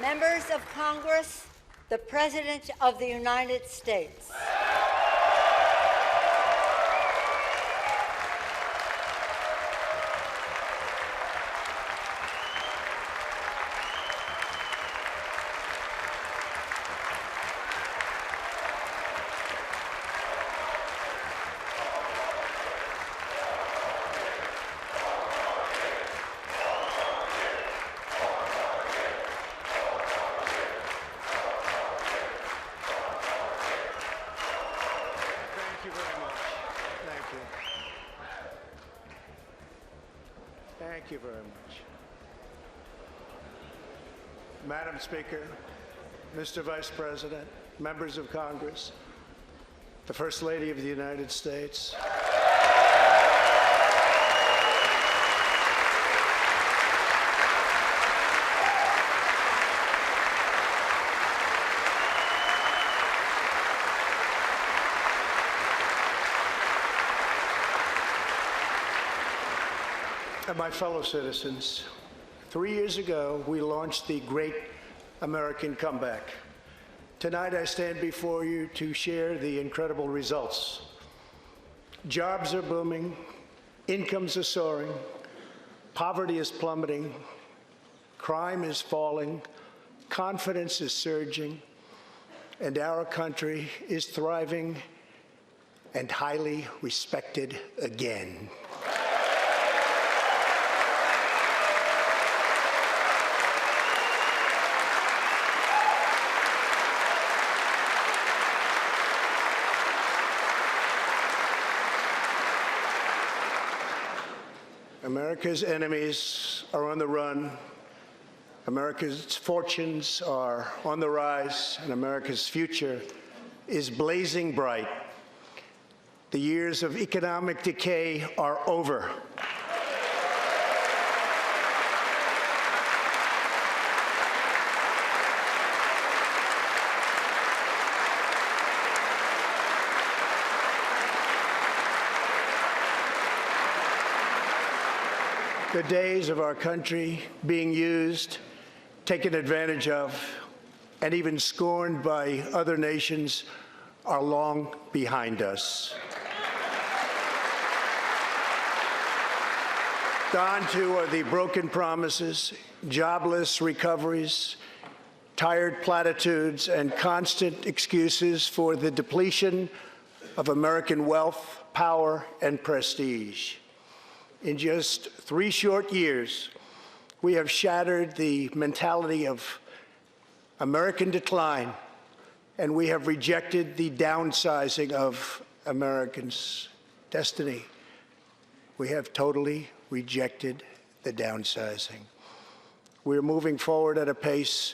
Members of Congress, the President of the United States. Thank you very much. Madam Speaker, Mr. Vice President, members of Congress, the First Lady of the United States. And my fellow citizens, 3 years ago, we launched the Great American Comeback. Tonight, I stand before you to share the incredible results. Jobs are booming, incomes are soaring, poverty is plummeting, crime is falling, confidence is surging, and our country is thriving and highly respected again. America's enemies are on the run, America's fortunes are on the rise, and America's future is blazing bright. The years of economic decay are over. The days of our country being used, taken advantage of, and even scorned by other nations are long behind us. Gone too are the broken promises, jobless recoveries, tired platitudes, and constant excuses for the depletion of American wealth, power, and prestige. In just 3 short years, we have shattered the mentality of American decline, and we have rejected the downsizing of Americans' destiny. We have totally rejected the downsizing. We're moving forward at a pace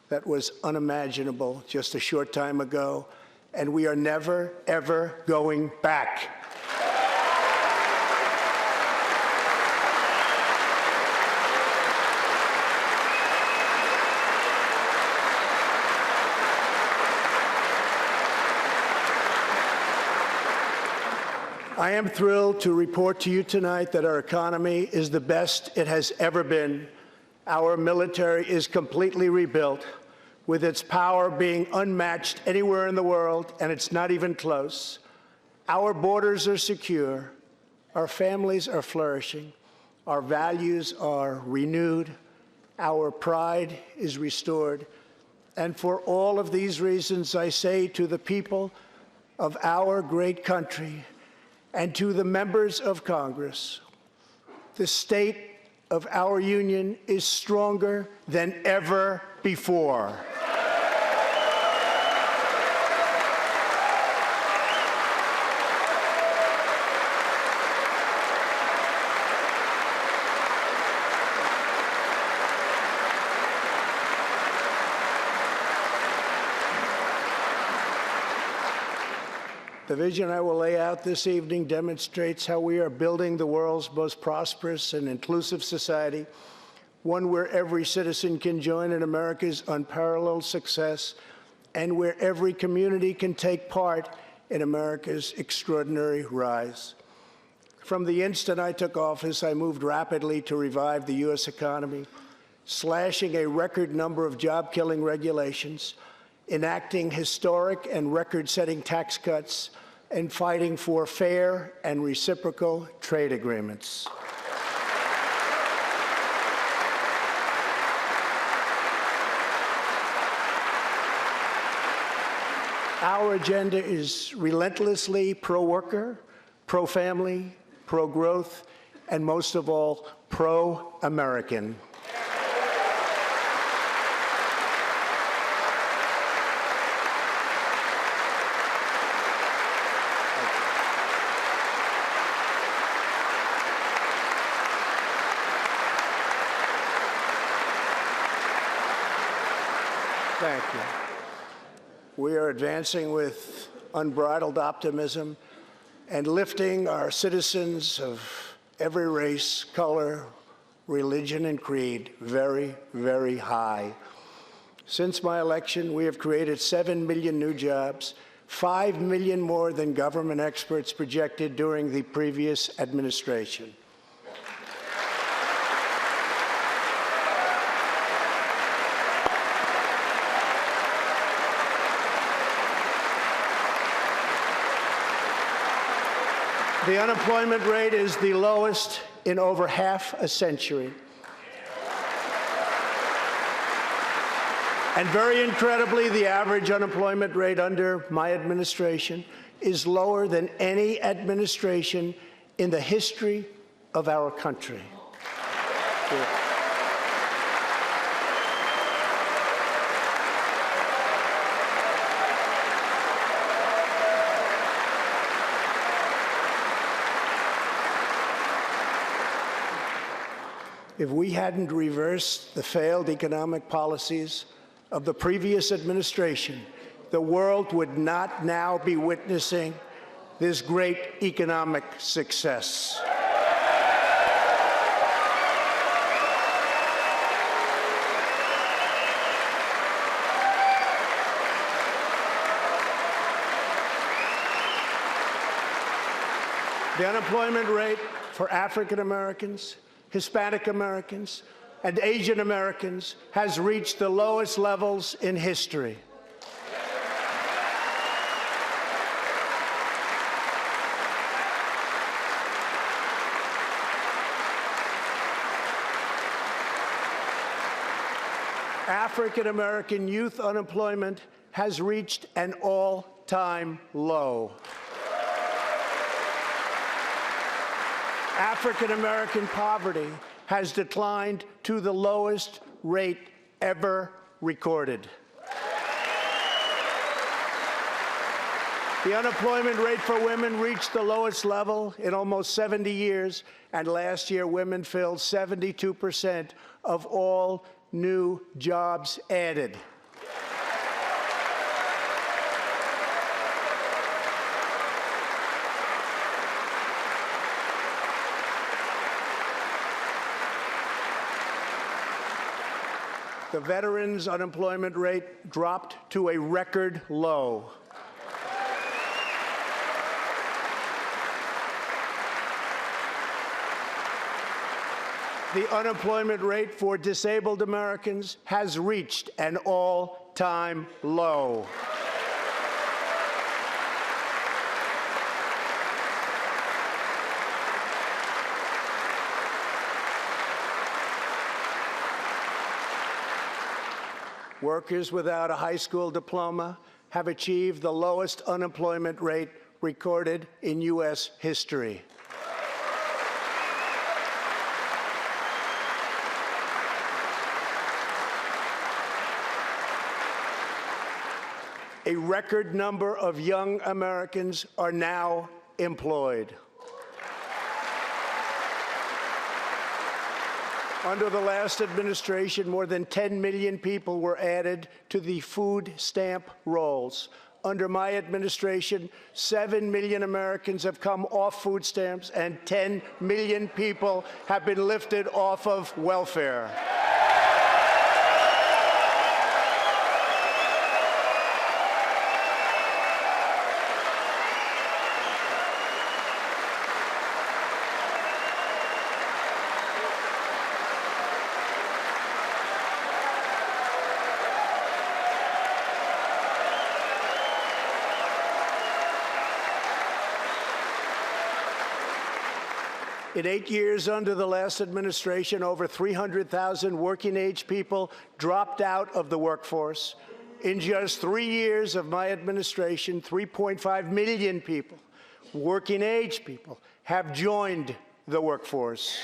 that was unimaginable just a short time ago, and we are never, ever going back. I am thrilled to report to you tonight that our economy is the best it has ever been. Our military is completely rebuilt, with its power being unmatched anywhere in the world, and it's not even close. Our borders are secure. Our families are flourishing. Our values are renewed. Our pride is restored. And for all of these reasons, I say to the people of our great country, and to the members of Congress, the state of our union is stronger than ever before. The vision I will lay out this evening demonstrates how we are building the world's most prosperous and inclusive society, one where every citizen can join in America's unparalleled success, and where every community can take part in America's extraordinary rise. From the instant I took office, I moved rapidly to revive the U.S. economy, slashing a record number of job-killing regulations, enacting historic and record-setting tax cuts, and fighting for fair and reciprocal trade agreements. Our agenda is relentlessly pro-worker, pro-family, pro-growth, and most of all, pro-American. Thank you. We are advancing with unbridled optimism and lifting our citizens of every race, color, religion, and creed very, very high. Since my election, we have created 7 million new jobs, 5 million more than government experts projected during the previous administration. The unemployment rate is the lowest in over half a century. And very incredibly, the average unemployment rate under my administration is lower than any administration in the history of our country. If we hadn't reversed the failed economic policies of the previous administration, the world would not now be witnessing this great economic success. The unemployment rate for African Americans, Hispanic Americans, and Asian Americans has reached the lowest levels in history. African American youth unemployment has reached an all-time low. African American poverty has declined to the lowest rate ever recorded. The unemployment rate for women reached the lowest level in almost 70 years, and last year women filled 72% of all new jobs added. The veterans' unemployment rate dropped to a record low. The unemployment rate for disabled Americans has reached an all-time low. Workers without a high school diploma have achieved the lowest unemployment rate recorded in U.S. history. A record number of young Americans are now employed. Under the last administration, more than 10 million people were added to the food stamp rolls. Under my administration, 7 million Americans have come off food stamps, and 10 million people have been lifted off of welfare. In 8 years under the last administration, over 300,000 working-age people dropped out of the workforce. In just 3 years of my administration, 3.5 million people, working-age people, have joined the workforce.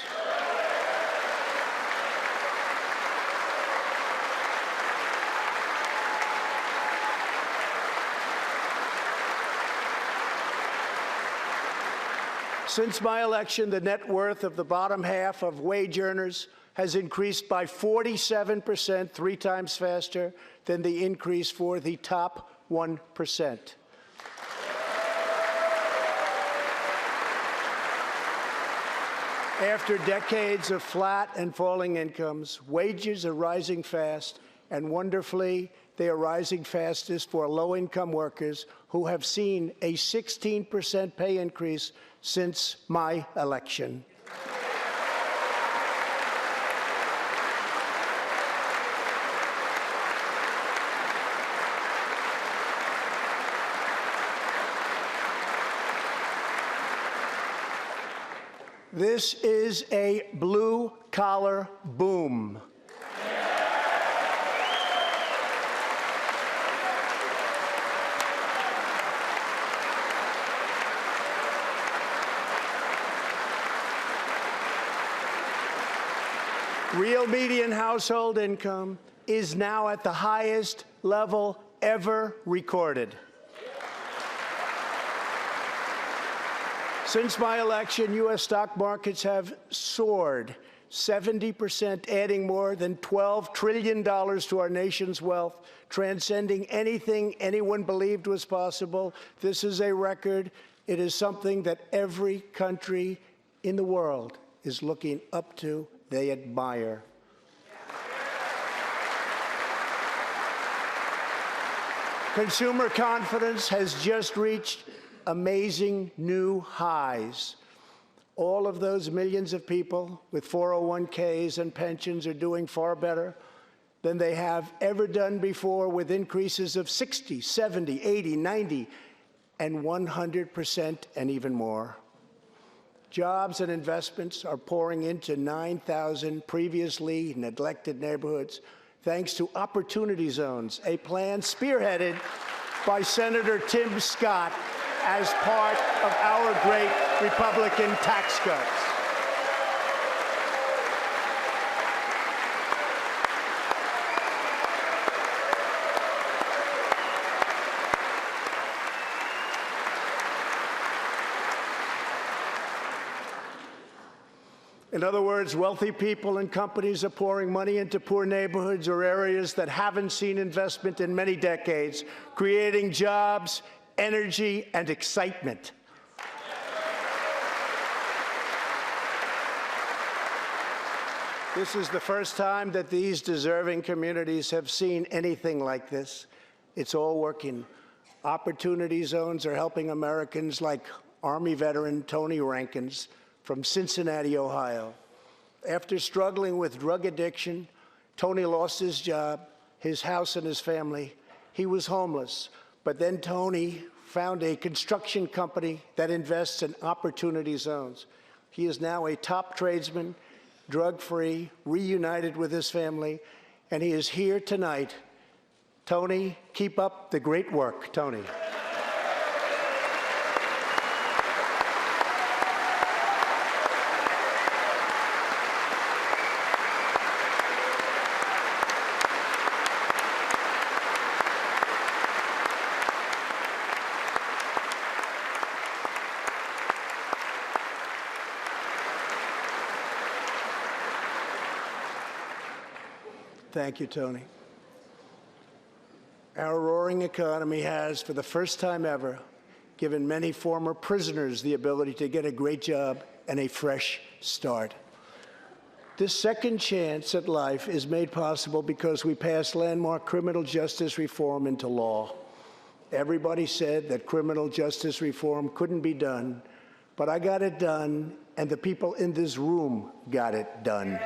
Since my election, the net worth of the bottom half of wage earners has increased by 47%, 3 times faster than the increase for the top 1%. After decades of flat and falling incomes, wages are rising fast, and wonderfully, they are rising fastest for low-income workers who have seen a 16% pay increase since my election. This is a blue-collar boom. Real median household income is now at the highest level ever recorded. Since my election, U.S. stock markets have soared 70%, adding more than $12 trillion to our nation's wealth, transcending anything anyone believed was possible. This is a record. It is something that every country in the world is looking up to. They admire. Consumer confidence has just reached amazing new highs. All of those millions of people with 401ks and pensions are doing far better than they have ever done before, with increases of 60, 70, 80, 90, and 100% and even more. Jobs and investments are pouring into 9,000 previously neglected neighborhoods, thanks to Opportunity Zones, a plan spearheaded by Senator Tim Scott as part of our great Republican tax cuts. In other words, wealthy people and companies are pouring money into poor neighborhoods or areas that haven't seen investment in many decades, creating jobs, energy, and excitement. This is the first time that these deserving communities have seen anything like this. It's all working. Opportunity Zones are helping Americans like Army veteran Tony Rankins from Cincinnati, Ohio. After struggling with drug addiction, Tony lost his job, his house, and his family. He was homeless, but then Tony found a construction company that invests in Opportunity Zones. He is now a top tradesman, drug-free, reunited with his family, and he is here tonight. Tony, keep up the great work, Tony. Thank you, Tony. Our roaring economy has, for the first time ever, given many former prisoners the ability to get a great job and a fresh start. This second chance at life is made possible because we passed landmark criminal justice reform into law. Everybody said that criminal justice reform couldn't be done, but I got it done, and the people in this room got it done.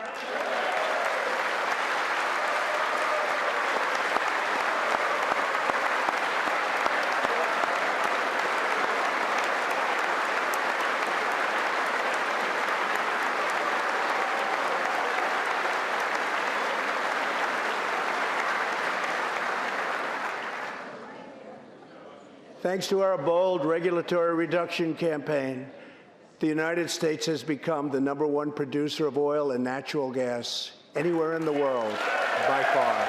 Thanks to our bold regulatory reduction campaign, the United States has become the #1 producer of oil and natural gas anywhere in the world, by far.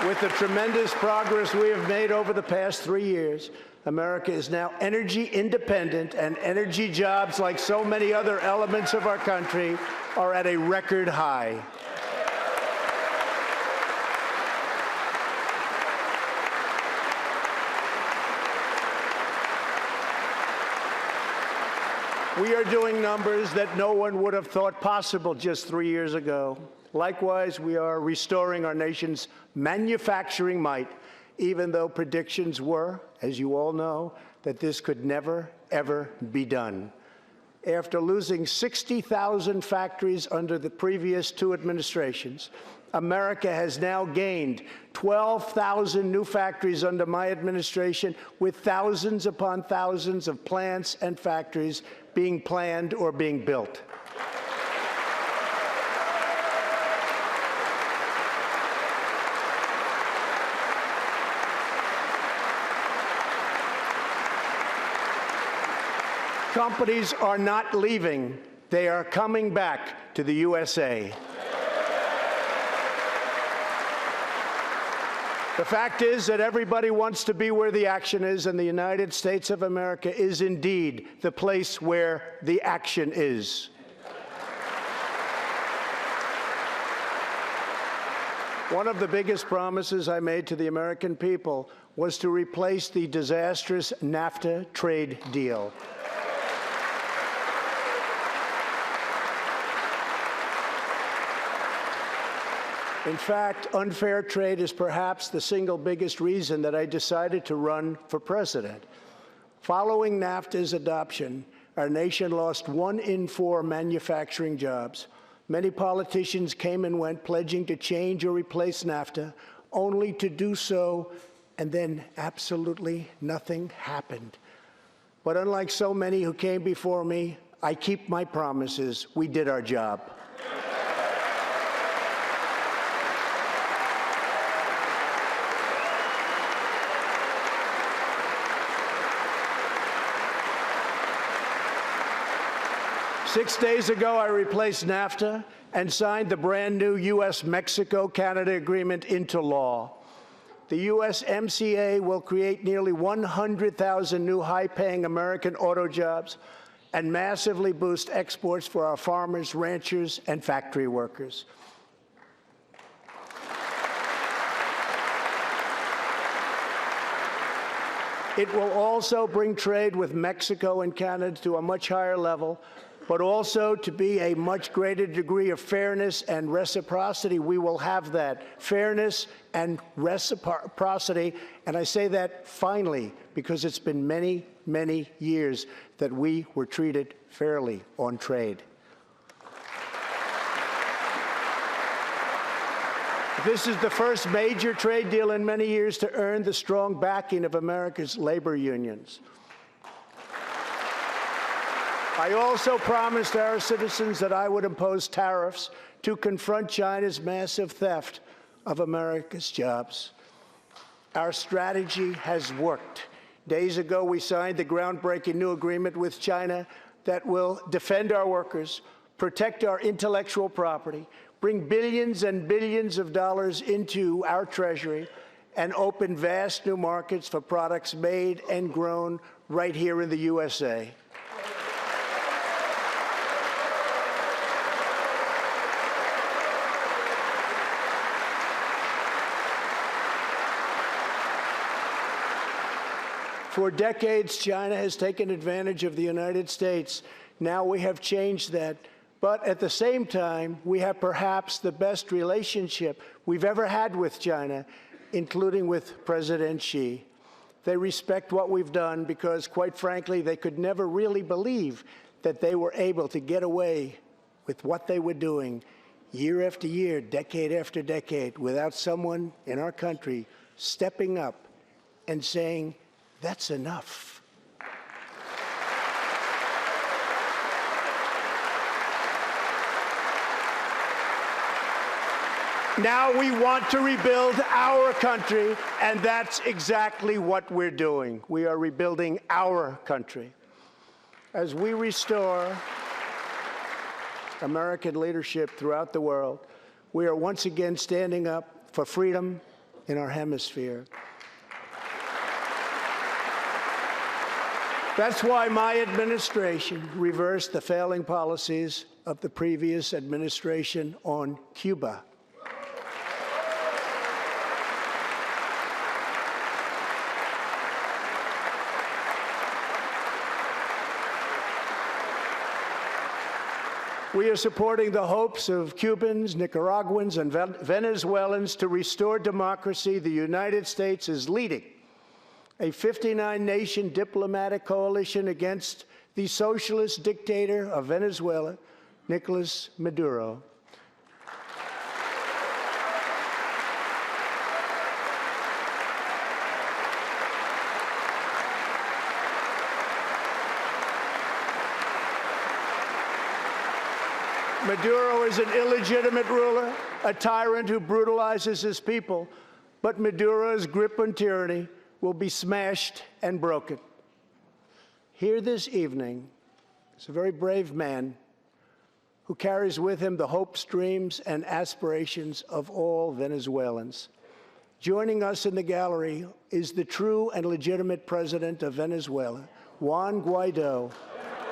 With the tremendous progress we have made over the past 3 years, America is now energy independent, and energy jobs, like so many other elements of our country, are at a record high. We are doing numbers that no one would have thought possible just 3 years ago. Likewise, we are restoring our nation's manufacturing might, even though predictions were, as you all know, that this could never, ever be done. After losing 60,000 factories under the previous 2 administrations, America has now gained 12,000 new factories under my administration, with thousands upon thousands of plants and factories being planned or being built. Companies are not leaving. They are coming back to the USA. The fact is that everybody wants to be where the action is, and the United States of America is indeed the place where the action is. One of the biggest promises I made to the American people was to replace the disastrous NAFTA trade deal. In fact, unfair trade is perhaps the single biggest reason that I decided to run for president. Following NAFTA's adoption, our nation lost 1 in 4 manufacturing jobs. Many politicians came and went, pledging to change or replace NAFTA, only to do so, and then absolutely nothing happened. But unlike so many who came before me, I keep my promises. We did our job. Six days ago, I replaced NAFTA and signed the brand-new U.S.-Mexico-Canada agreement into law. The USMCA will create nearly 100,000 new high-paying American auto jobs and massively boost exports for our farmers, ranchers, and factory workers. It will also bring trade with Mexico and Canada to a much higher level, but also to be a much greater degree of fairness and reciprocity. We will have that fairness and reciprocity, and I say that finally because it's been many, many years that we were treated fairly on trade. This is the first major trade deal in many years to earn the strong backing of America's labor unions. I also promised our citizens that I would impose tariffs to confront China's massive theft of America's jobs. Our strategy has worked. Days ago, we signed the groundbreaking new agreement with China that will defend our workers, protect our intellectual property, bring billions and billions of dollars into our treasury, and open vast new markets for products made and grown right here in the USA. For decades, China has taken advantage of the United States. Now we have changed that. But at the same time, we have perhaps the best relationship we've ever had with China, including with President Xi. They respect what we've done because, quite frankly, they could never really believe that they were able to get away with what they were doing year after year, decade after decade, without someone in our country stepping up and saying, "That's enough." Now we want to rebuild our country, and that's exactly what we're doing. We are rebuilding our country. As we restore American leadership throughout the world, we are once again standing up for freedom in our hemisphere. That's why my administration reversed the failing policies of the previous administration on Cuba. We are supporting the hopes of Cubans, Nicaraguans, and Venezuelans to restore democracy. The United States is leading a 59-nation diplomatic coalition against the socialist dictator of Venezuela, Nicolas Maduro. Maduro is an illegitimate ruler, a tyrant who brutalizes his people, but Maduro's grip on tyranny will be smashed and broken. Here this evening is a very brave man who carries with him the hopes, dreams, and aspirations of all Venezuelans. Joining us in the gallery is the true and legitimate president of Venezuela, Juan Guaido.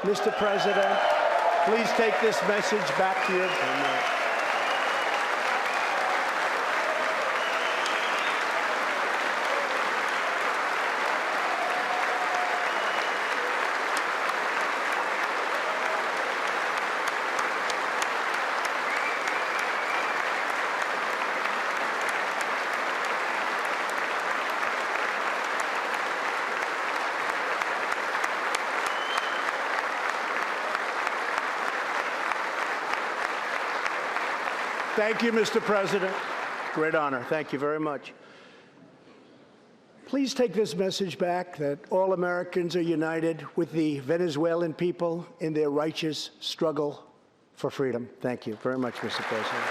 Mr. President, please take this message back to your family. Thank you, Mr. President. Great honor. Thank you very much. Please take this message back that all Americans are united with the Venezuelan people in their righteous struggle for freedom. Thank you very much, Mr. President.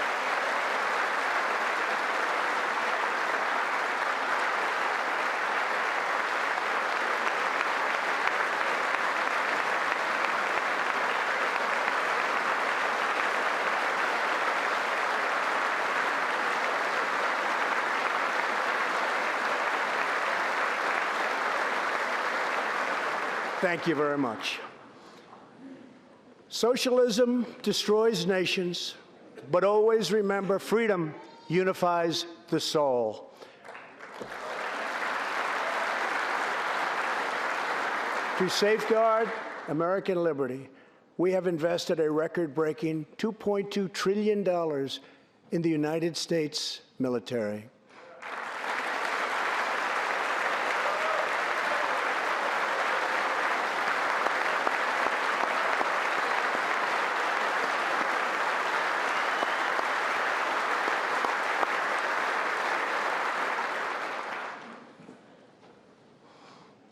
Thank you very much. Socialism destroys nations, but always remember, freedom unifies the soul. To safeguard American liberty, we have invested a record-breaking $2.2 trillion in the United States military.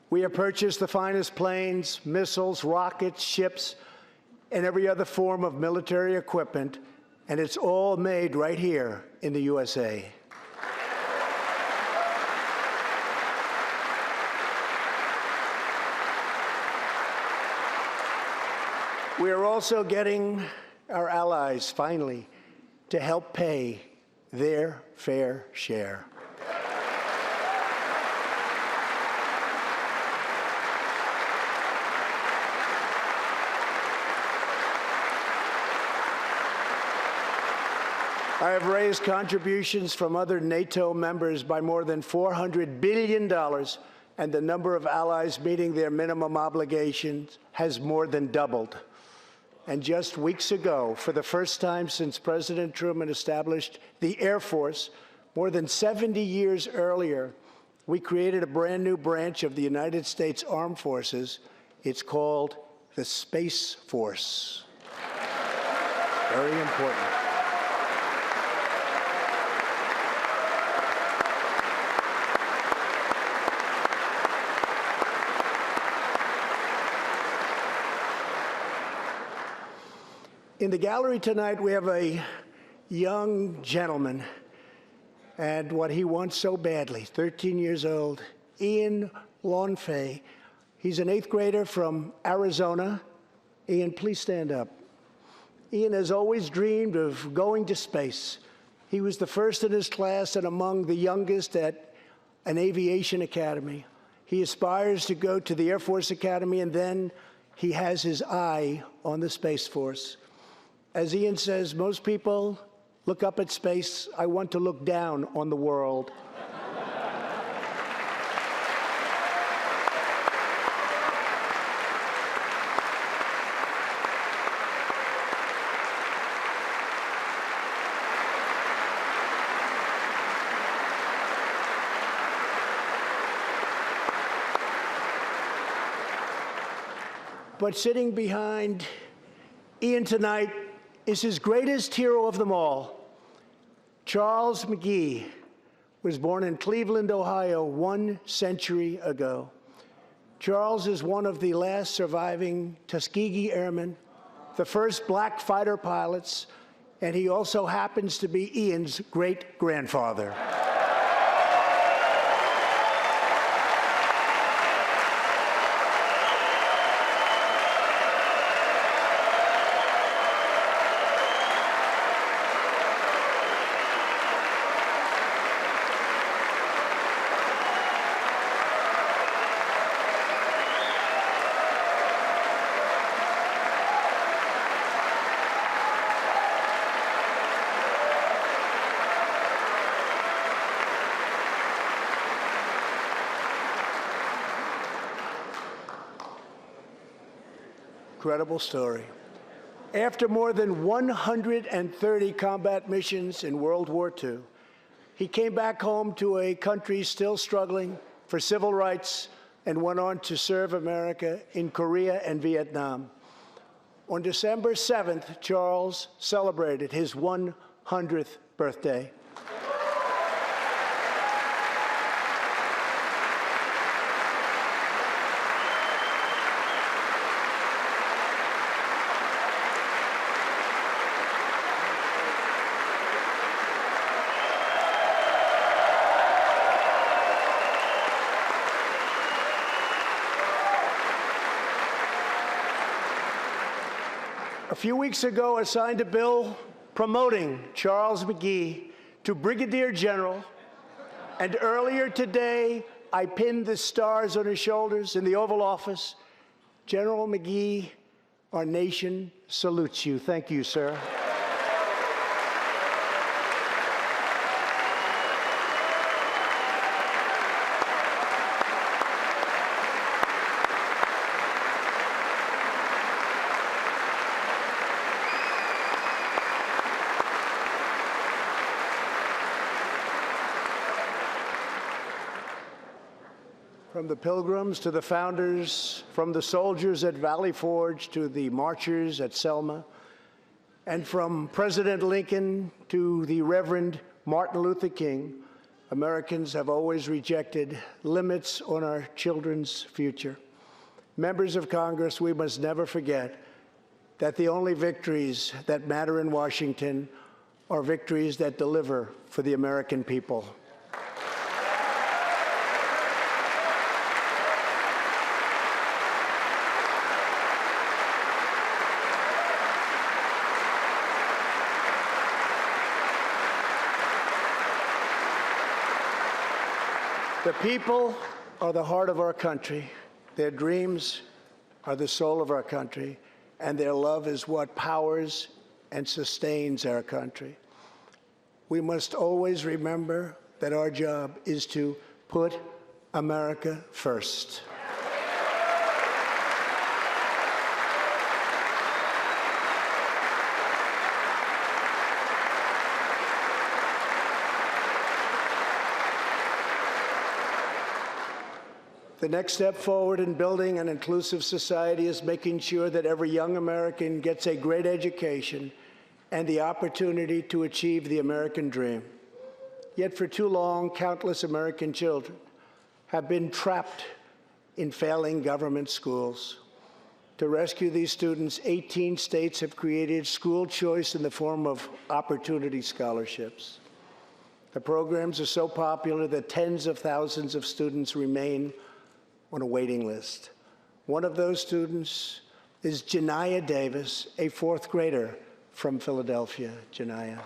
We have purchased the finest planes, missiles, rockets, ships, and every other form of military equipment, and it's all made right here in the USA. We are also getting our allies, finally, to help pay their fair share. I have raised contributions from other NATO members by more than $400 billion, and the number of allies meeting their minimum obligations has more than doubled. And just weeks ago, for the first time since President Truman established the Air Force, more than 70 years earlier, we created a brand new branch of the United States Armed Forces. It's called the Space Force. Very important. In the gallery tonight, we have a young gentleman and what he wants so badly, 13 years old, Ian Lawnfay. He's an 8th grader from Arizona. Ian, please stand up. Ian has always dreamed of going to space. He was the first in his class and among the youngest at an aviation academy. He aspires to go to the Air Force Academy, and then he has his eye on the Space Force. As Ian says, most people look up at space. I want to look down on the world. But sitting behind Ian tonight is his greatest hero of them all. Charles McGee was born in Cleveland, Ohio, 1 century ago. Charles is one of the last surviving Tuskegee Airmen, the first black fighter pilots, and he also happens to be Ian's great-grandfather. Incredible story. After more than 130 combat missions in World War II, he came back home to a country still struggling for civil rights and went on to serve America in Korea and Vietnam. On December 7th, Charles celebrated his 100th birthday. A few weeks ago, I signed a bill promoting Charles McGee to Brigadier General, and earlier today, I pinned the stars on his shoulders in the Oval Office. General McGee, our nation salutes you. Thank you, sir. From the Pilgrims to the founders, from the soldiers at Valley Forge to the marchers at Selma, and from President Lincoln to the Reverend Martin Luther King, Americans have always rejected limits on our children's future. Members of Congress, we must never forget that the only victories that matter in Washington are victories that deliver for the American people. The people are the heart of our country. Their dreams are the soul of our country, and their love is what powers and sustains our country. We must always remember that our job is to put America first. The next step forward in building an inclusive society is making sure that every young American gets a great education and the opportunity to achieve the American dream. Yet for too long, countless American children have been trapped in failing government schools. To rescue these students, 18 states have created school choice in the form of opportunity scholarships. The programs are so popular that tens of thousands of students remain on a waiting list. One of those students is Janiyah Davis, a fourth grader from Philadelphia. Janiyah.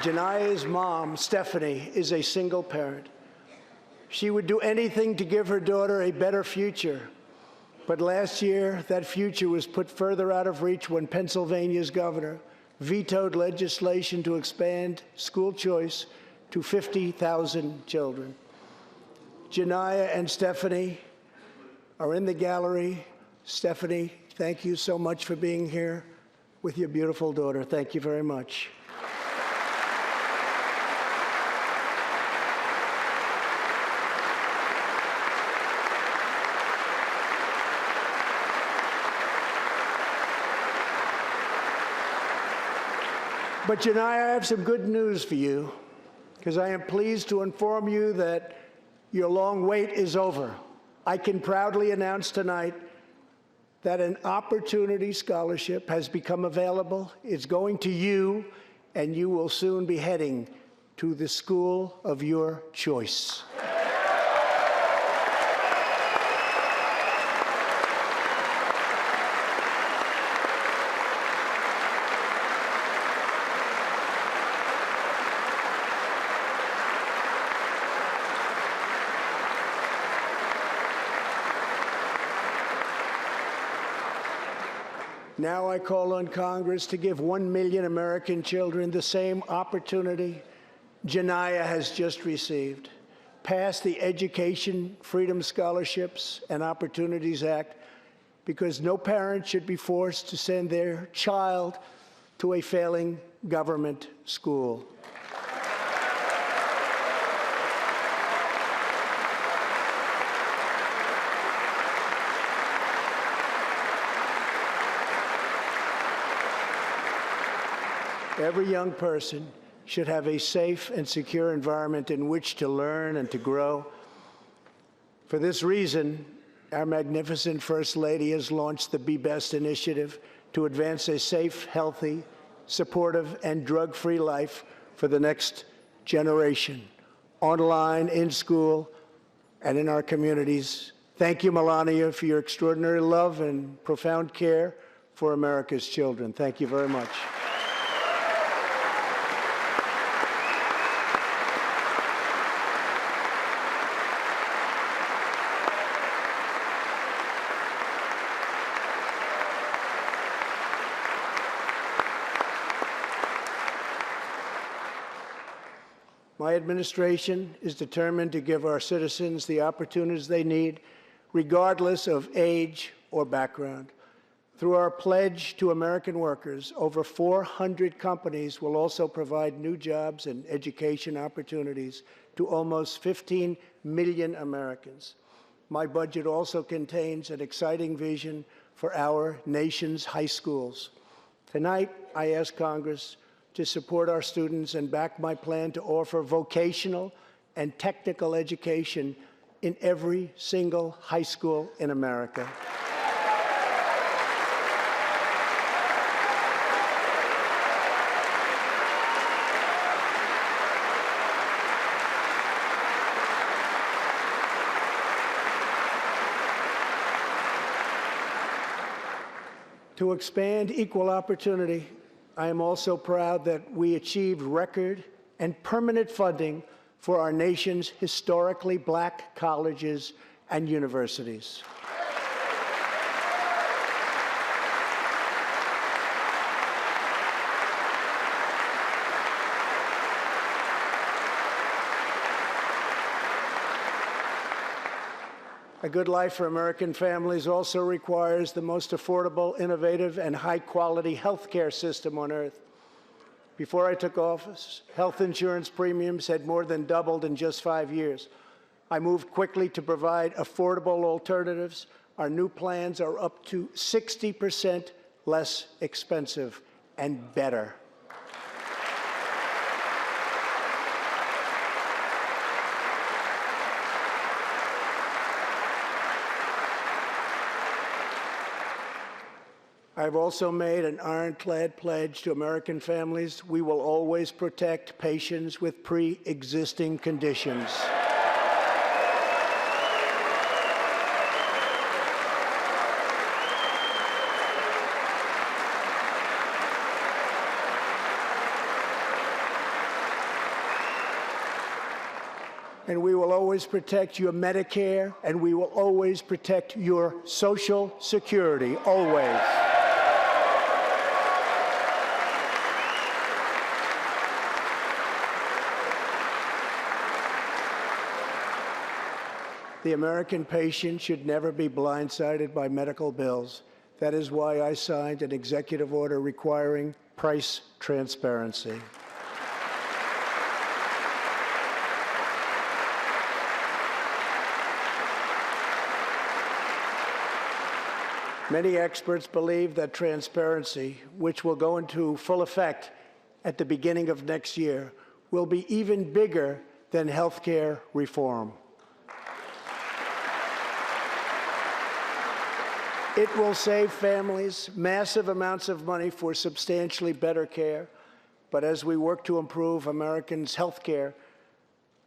Janiyah's mom, Stephanie, is a single parent. She would do anything to give her daughter a better future. But last year, that future was put further out of reach when Pennsylvania's governor vetoed legislation to expand school choice to 50,000 children. Janiyah and Stephanie are in the gallery. Stephanie, thank you so much for being here with your beautiful daughter. Thank you very much. But Janiyah, I have some good news for you, because I am pleased to inform you that your long wait is over. I can proudly announce tonight that an opportunity scholarship has become available. It's going to you, and you will soon be heading to the school of your choice. Now I call on Congress to give 1 million American children the same opportunity Janiyah has just received. Pass the Education Freedom Scholarships and Opportunities Act, because no parent should be forced to send their child to a failing government school. Every young person should have a safe and secure environment in which to learn and to grow. For this reason, our magnificent First Lady has launched the Be Best initiative to advance a safe, healthy, supportive, and drug-free life for the next generation, online, in school, and in our communities. Thank you, Melania, for your extraordinary love and profound care for America's children. Thank you very much. My administration is determined to give our citizens the opportunities they need, regardless of age or background. Through our pledge to American workers, over 400 companies will also provide new jobs and education opportunities to almost 15 million Americans. My budget also contains an exciting vision for our nation's high schools. Tonight, I ask Congress to support our students and back my plan to offer vocational and technical education in every single high school in America. To expand equal opportunity, I am also proud that we achieved record and permanent funding for our nation's historically black colleges and universities. A good life for American families also requires the most affordable, innovative, and high-quality health care system on earth. Before I took office, health insurance premiums had more than doubled in just 5 years. I moved quickly to provide affordable alternatives. Our new plans are up to 60% less expensive and better. I've also made an ironclad pledge to American families. We will always protect patients with pre-existing conditions. And we will always protect your Medicare, and we will always protect your Social Security, always. The American patient should never be blindsided by medical bills. That is why I signed an executive order requiring price transparency. Many experts believe that transparency, which will go into full effect at the beginning of next year, will be even bigger than health care reform. It will save families massive amounts of money for substantially better care. But as we work to improve Americans' health care,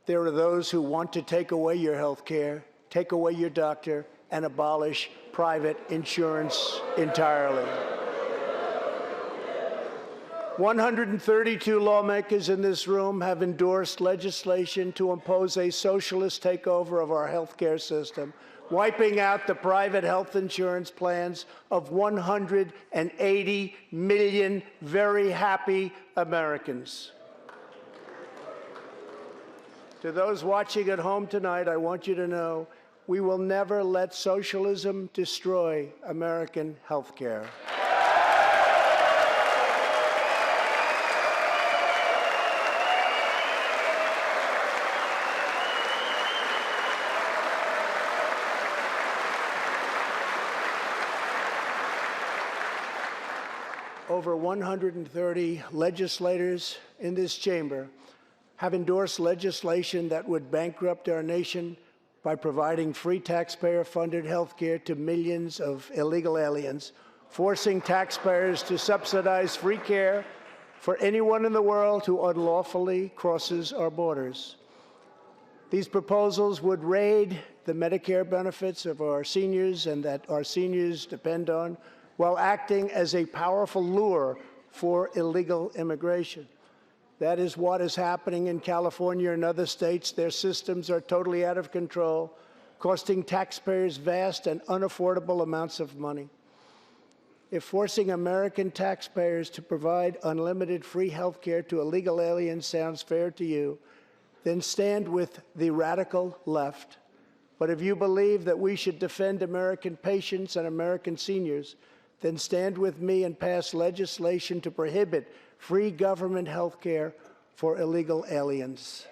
there are those who want to take away your health care, take away your doctor, and abolish private insurance entirely. 132 lawmakers in this room have endorsed legislation to impose a socialist takeover of our health care system, wiping out the private health insurance plans of 180 million very happy Americans. To those watching at home tonight, I want you to know we will never let socialism destroy American health care. Over 130 legislators in this chamber have endorsed legislation that would bankrupt our nation by providing free taxpayer-funded health care to millions of illegal aliens, forcing taxpayers to subsidize free care for anyone in the world who unlawfully crosses our borders. These proposals would raid the Medicare benefits of our seniors and that our seniors depend on, while acting as a powerful lure for illegal immigration. That is what is happening in California and other states. Their systems are totally out of control, costing taxpayers vast and unaffordable amounts of money. If forcing American taxpayers to provide unlimited free health care to illegal aliens sounds fair to you, then stand with the radical left. But if you believe that we should defend American patients and American seniors, then stand with me and pass legislation to prohibit free government health care for illegal aliens.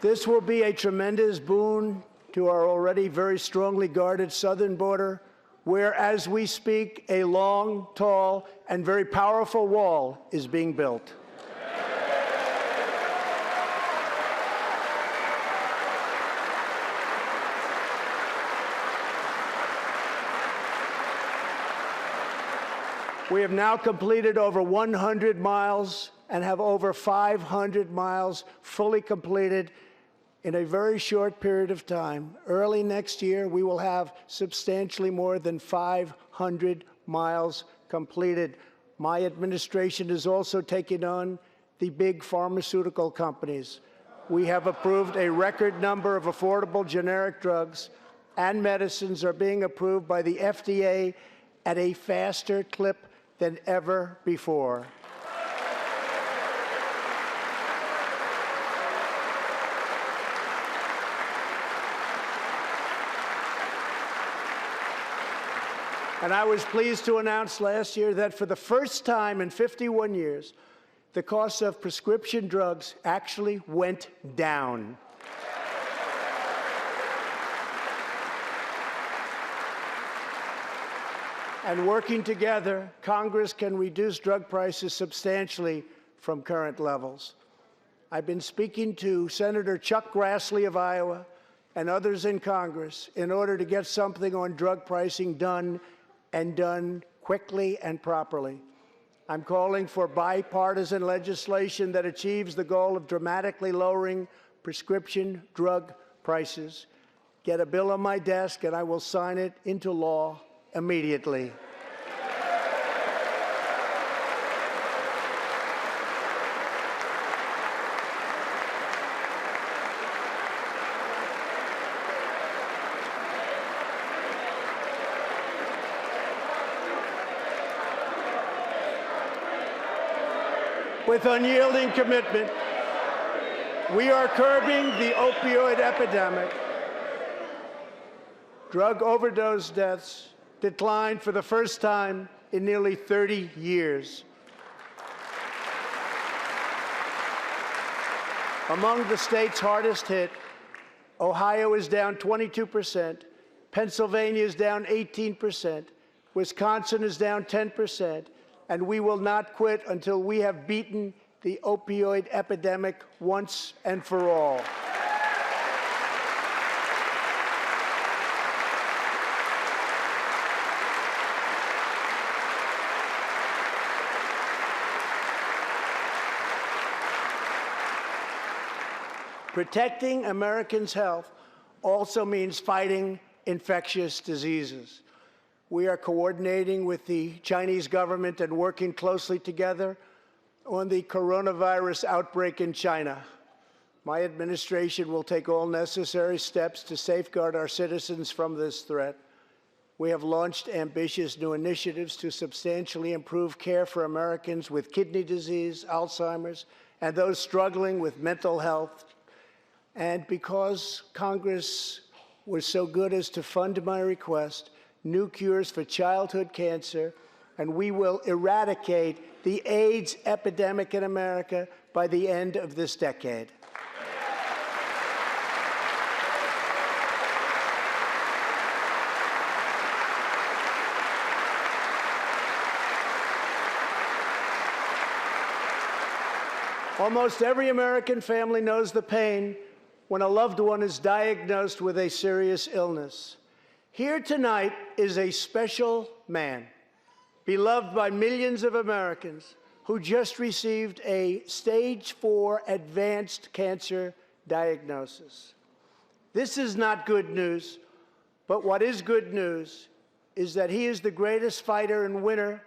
This will be a tremendous boon to our already very strongly guarded southern border, where, as we speak, a long, tall, and very powerful wall is being built. We have now completed over 100 miles and have over 500 miles fully completed in a very short period of time. Early next year, we will have substantially more than 500 miles completed. My administration is also taking on the big pharmaceutical companies. We have approved a record number of affordable generic drugs, and medicines are being approved by the FDA at a faster clip than ever before. And I was pleased to announce last year that for the first time in 51 years, the cost of prescription drugs actually went down. And working together, Congress can reduce drug prices substantially from current levels. I've been speaking to Senator Chuck Grassley of Iowa and others in Congress in order to get something on drug pricing done, and done quickly and properly. I'm calling for bipartisan legislation that achieves the goal of dramatically lowering prescription drug prices. Get a bill on my desk and I will sign it into law immediately. With unyielding commitment, we are curbing the opioid epidemic. Drug overdose deaths declined for the first time in nearly 30 years. Among the states hardest hit, Ohio is down 22%, Pennsylvania is down 18%, Wisconsin is down 10%, and we will not quit until we have beaten the opioid epidemic once and for all. Protecting Americans' health also means fighting infectious diseases. We are coordinating with the Chinese government and working closely together on the coronavirus outbreak in China. My administration will take all necessary steps to safeguard our citizens from this threat. We have launched ambitious new initiatives to substantially improve care for Americans with kidney disease, Alzheimer's, and those struggling with mental health. And because Congress was so good as to fund my request, new cures for childhood cancer, and we will eradicate the AIDS epidemic in America by the end of this decade. Almost every American family knows the pain when a loved one is diagnosed with a serious illness. Here tonight is a special man, beloved by millions of Americans, who just received a stage 4 advanced cancer diagnosis. This is not good news, but what is good news is that he is the greatest fighter and winner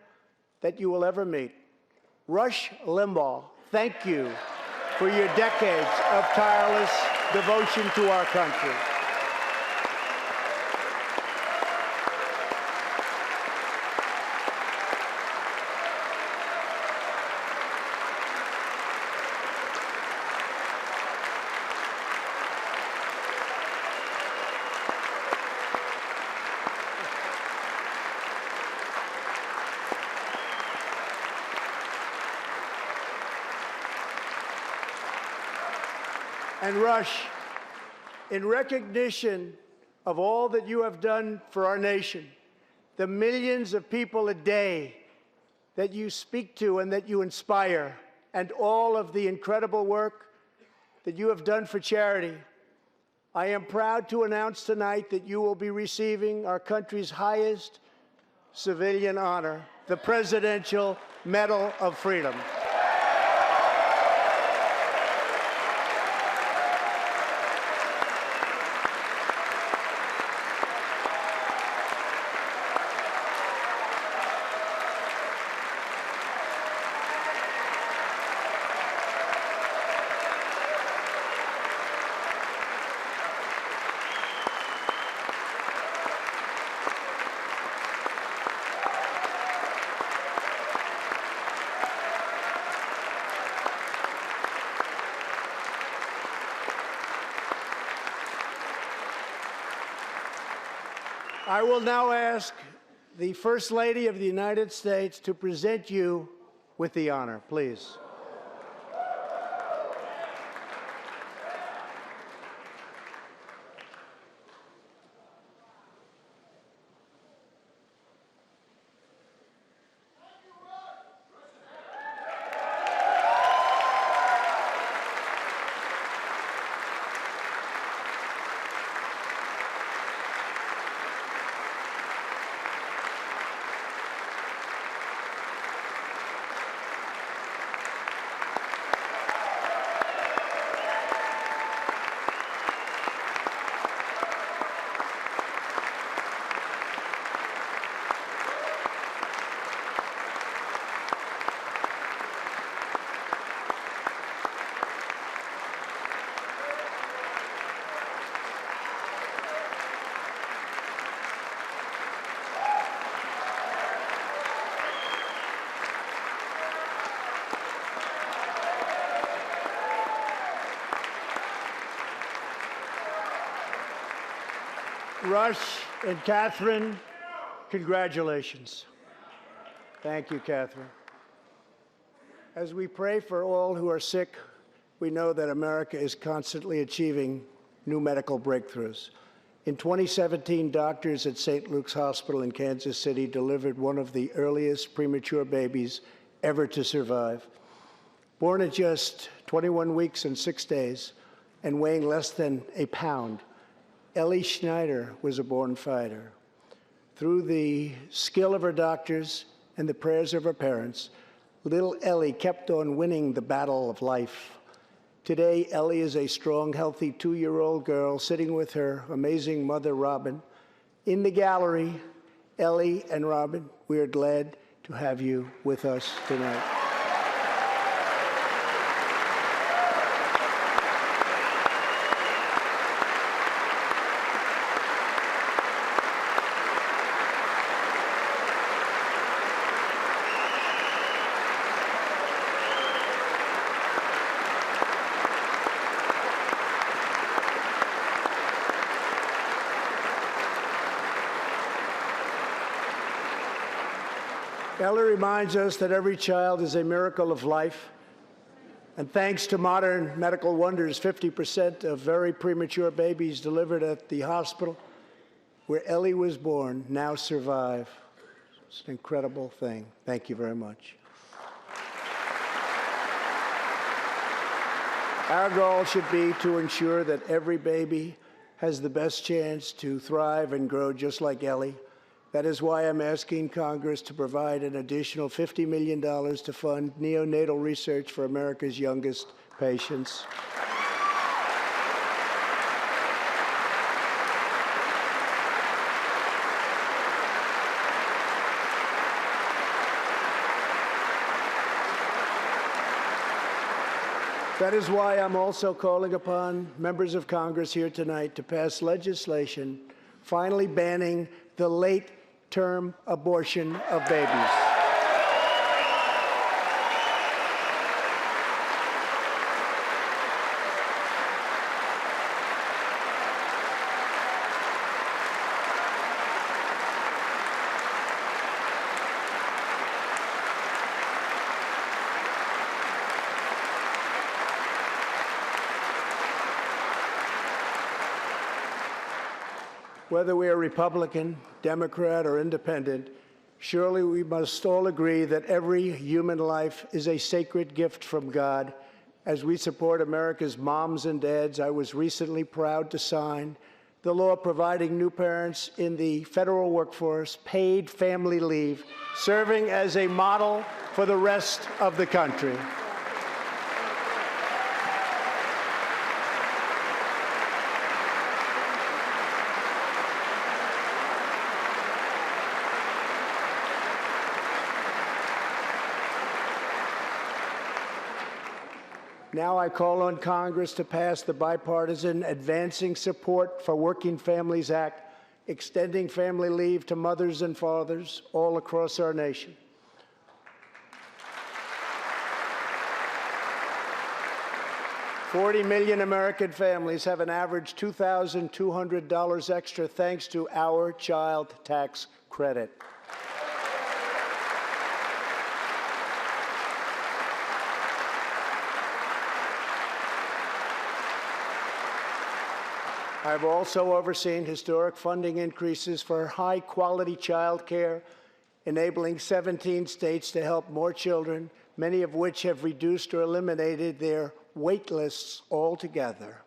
that you will ever meet. Rush Limbaugh, thank you for your decades of tireless devotion to our country. And Rush, in recognition of all that you have done for our nation, the millions of people a day that you speak to and that you inspire, and all of the incredible work that you have done for charity, I am proud to announce tonight that you will be receiving our country's highest civilian honor, the Presidential Medal of Freedom. I will now ask the First Lady of the United States to present you with the honor, please. Rush and Catherine, congratulations. Thank you, Catherine. As we pray for all who are sick, we know that America is constantly achieving new medical breakthroughs. In 2017, doctors at St. Luke's Hospital in Kansas City delivered one of the earliest premature babies ever to survive. Born at just 21 weeks and 6 days and weighing less than a pound, Ellie Schneider was a born fighter. Through the skill of her doctors and the prayers of her parents, little Ellie kept on winning the battle of life. Today, Ellie is a strong, healthy 2-year-old girl sitting with her amazing mother, Robin. In the gallery, Ellie and Robin, we are glad to have you with us tonight. Ellie reminds us that every child is a miracle of life. And thanks to modern medical wonders, 50% of very premature babies delivered at the hospital where Ellie was born now survive. It's an incredible thing. Thank you very much. Our goal should be to ensure that every baby has the best chance to thrive and grow just like Ellie. That is why I'm asking Congress to provide an additional $50 million to fund neonatal research for America's youngest patients. That is why I'm also calling upon members of Congress here tonight to pass legislation finally banning the late-term abortion of babies. Whether we are Republican, Democrat, or Independent, surely we must all agree that every human life is a sacred gift from God. As we support America's moms and dads, I was recently proud to sign the law providing new parents in the federal workforce paid family leave, serving as a model for the rest of the country. Now I call on Congress to pass the bipartisan Advancing Support for Working Families Act, extending family leave to mothers and fathers all across our nation. $40 million American families have an average $2,200 extra thanks to our child tax credit. I've also overseen historic funding increases for high-quality child care, enabling 17 states to help more children, many of which have reduced or eliminated their wait lists altogether.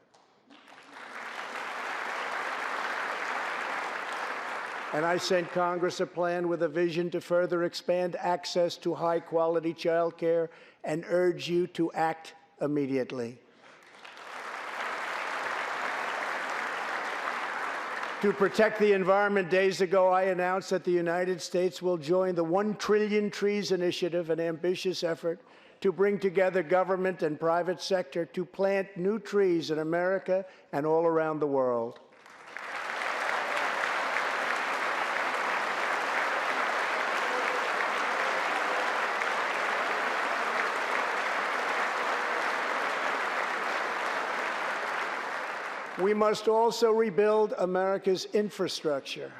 And I sent Congress a plan with a vision to further expand access to high-quality child care and urge you to act immediately. To protect the environment, days ago, I announced that the United States will join the 1 Trillion Trees Initiative, an ambitious effort to bring together government and private sector to plant new trees in America and all around the world. We must also rebuild America's infrastructure.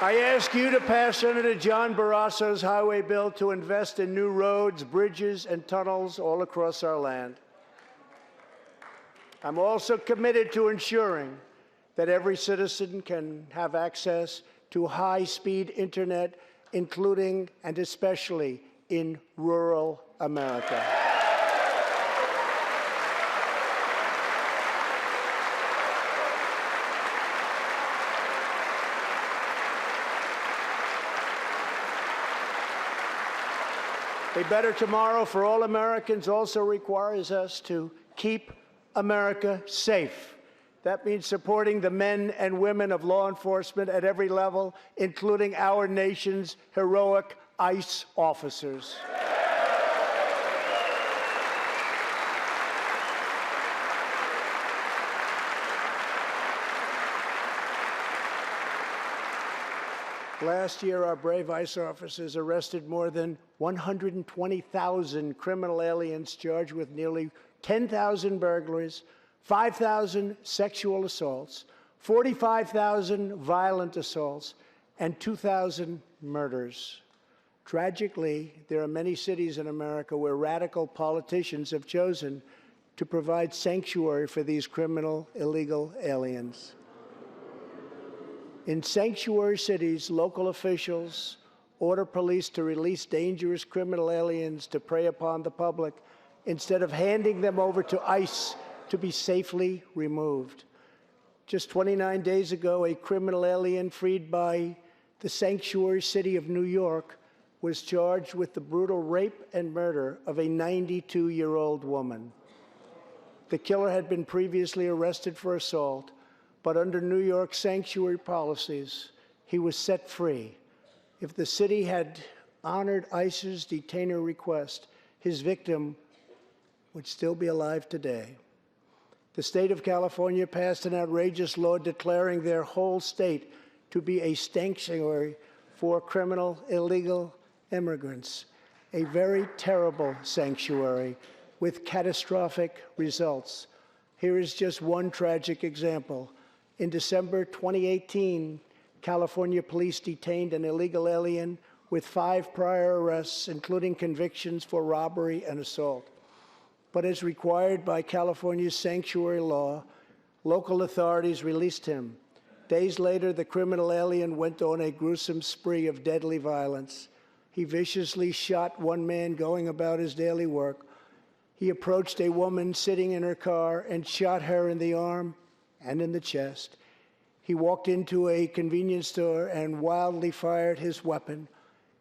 I ask you to pass Senator John Barrasso's highway bill to invest in new roads, bridges, and tunnels all across our land. I'm also committed to ensuring that every citizen can have access to high-speed internet, including and especially in rural America. A better tomorrow for all Americans also requires us to keep America safe. That means supporting the men and women of law enforcement at every level, including our nation's heroic ICE officers. Last year, our brave ICE officers arrested more than 120,000 criminal aliens charged with nearly 10,000 burglaries, 5,000 sexual assaults, 45,000 violent assaults, and 2,000 murders. Tragically, there are many cities in America where radical politicians have chosen to provide sanctuary for these criminal illegal aliens. In sanctuary cities, local officials order police to release dangerous criminal aliens to prey upon the public instead of handing them over to ICE to be safely removed. Just 29 days ago, a criminal alien freed by the sanctuary city of New York was charged with the brutal rape and murder of a 92-year-old woman. The killer had been previously arrested for assault, but under New York sanctuary policies, he was set free. If the city had honored ICE's detainer request, his victim would still be alive today. The state of California passed an outrageous law declaring their whole state to be a sanctuary for criminal illegal immigrants, a very terrible sanctuary with catastrophic results. Here is just one tragic example. In December 2018, California police detained an illegal alien with 5 prior arrests, including convictions for robbery and assault. But as required by California's sanctuary law, local authorities released him. Days later, the criminal alien went on a gruesome spree of deadly violence. He viciously shot one man going about his daily work. He approached a woman sitting in her car and shot her in the arm and in the chest. He walked into a convenience store and wildly fired his weapon.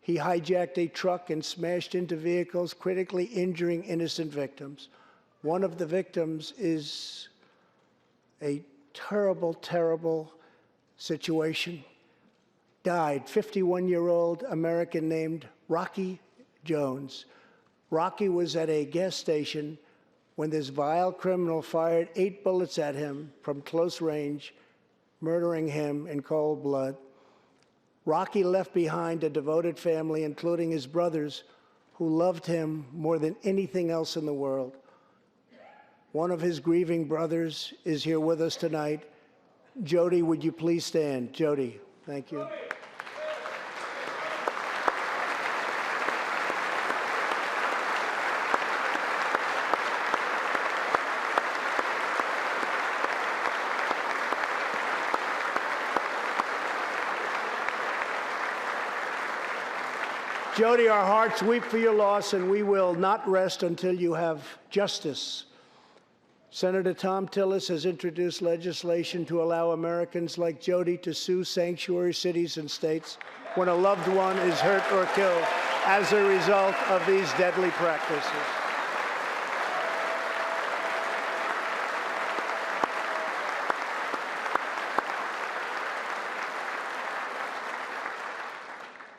He hijacked a truck and smashed into vehicles, critically injuring innocent victims. One of the victims is a terrible, terrible situation. Died, 51-year-old American named Rocky Jones. Rocky was at a gas station when this vile criminal fired 8 bullets at him from close range, murdering him in cold blood. Rocky left behind a devoted family, including his brothers, who loved him more than anything else in the world. One of his grieving brothers is here with us tonight. Jody, would you please stand? Jody, thank you. Jody, our hearts weep for your loss, and we will not rest until you have justice. Senator Tom Tillis has introduced legislation to allow Americans like Jody to sue sanctuary cities and states when a loved one is hurt or killed as a result of these deadly practices.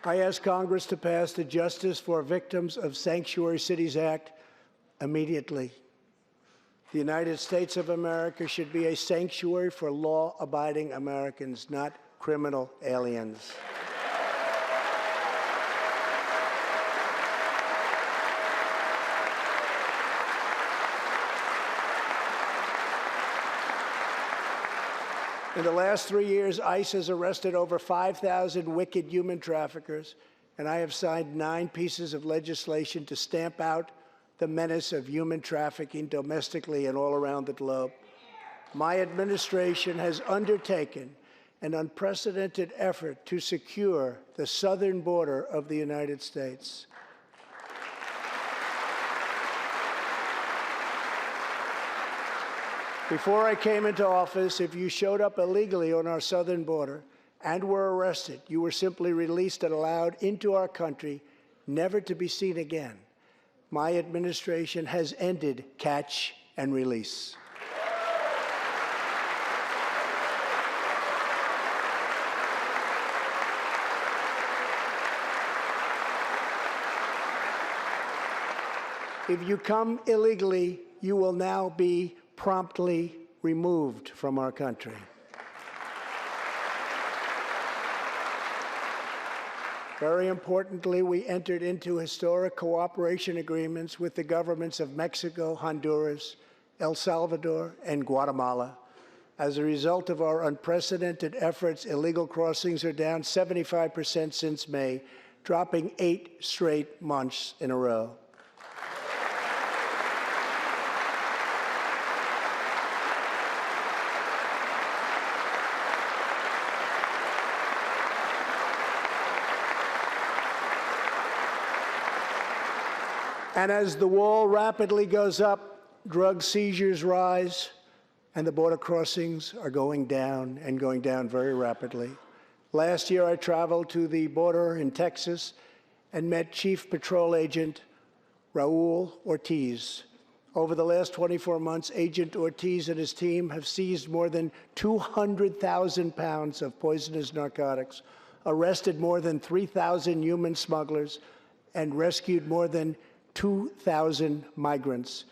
I ask Congress to pass the Justice for Victims of Sanctuary Cities Act immediately. The United States of America should be a sanctuary for law-abiding Americans, not criminal aliens. In the last 3 years, ICE has arrested over 5,000 wicked human traffickers, and I have signed 9 pieces of legislation to stamp out the menace of human trafficking domestically and all around the globe. My administration has undertaken an unprecedented effort to secure the southern border of the United States. Before I came into office, if you showed up illegally on our southern border and were arrested, you were simply released and allowed into our country, never to be seen again. My administration has ended catch and release. If you come illegally, you will now be promptly removed from our country. Very importantly, we entered into historic cooperation agreements with the governments of Mexico, Honduras, El Salvador, and Guatemala. As a result of our unprecedented efforts, illegal crossings are down 75% since May, dropping 8 straight months in a row. And as the wall rapidly goes up, drug seizures rise, and the border crossings are going down and going down very rapidly. Last year, I traveled to the border in Texas and met Chief Patrol Agent Raul Ortiz. Over the last 24 months, Agent Ortiz and his team have seized more than 200,000 pounds of poisonous narcotics, arrested more than 3,000 human smugglers, and rescued more than 2,000 migrants.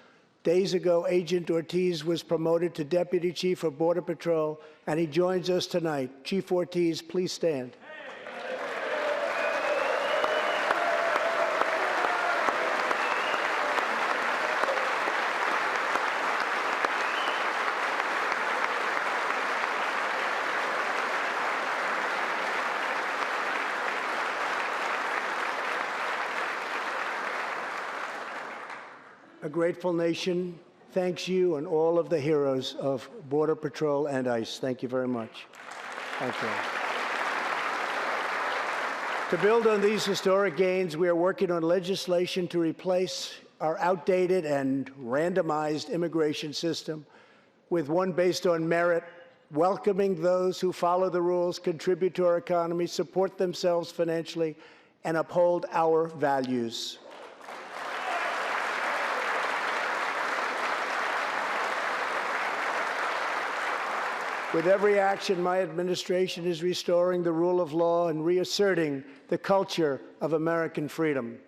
Days ago, Agent Ortiz was promoted to Deputy Chief of Border Patrol, and he joins us tonight. Chief Ortiz, please stand. A grateful nation thanks you and all of the heroes of Border Patrol and ICE. Thank you very much. Thank you. To build on these historic gains, we are working on legislation to replace our outdated and randomized immigration system with one based on merit, welcoming those who follow the rules, contribute to our economy, support themselves financially, and uphold our values. With every action, my administration is restoring the rule of law and reasserting the culture of American freedom.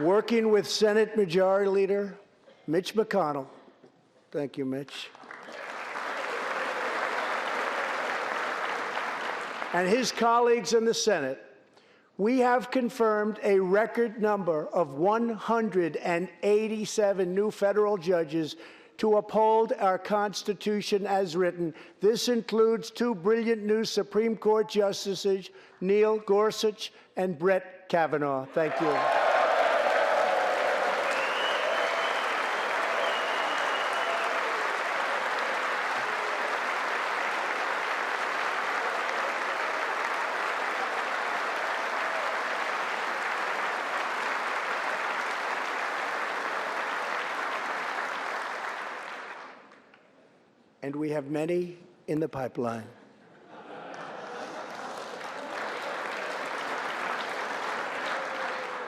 Working with Senate Majority Leader Mitch McConnell, thank you, Mitch, and his colleagues in the Senate, we have confirmed a record number of 187 new federal judges to uphold our Constitution as written. This includes 2 brilliant new Supreme Court justices, Neil Gorsuch and Brett Kavanaugh. Thank you. And we have many in the pipeline.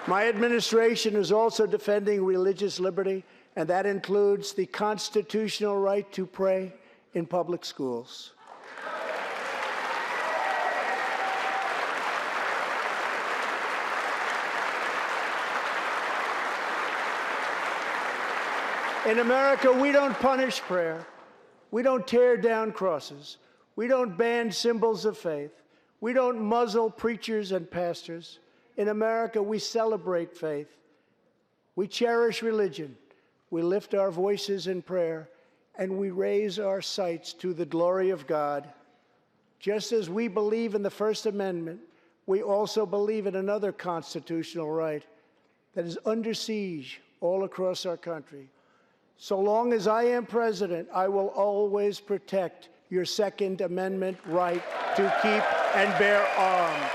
My administration is also defending religious liberty, and that includes the constitutional right to pray in public schools. In America, we don't punish prayer. We don't tear down crosses. We don't ban symbols of faith. We don't muzzle preachers and pastors. In America, we celebrate faith. We cherish religion. We lift our voices in prayer, and we raise our sights to the glory of God. Just as we believe in the First Amendment, we also believe in another constitutional right that is under siege all across our country. So long as I am president, I will always protect your Second Amendment right to keep and bear arms.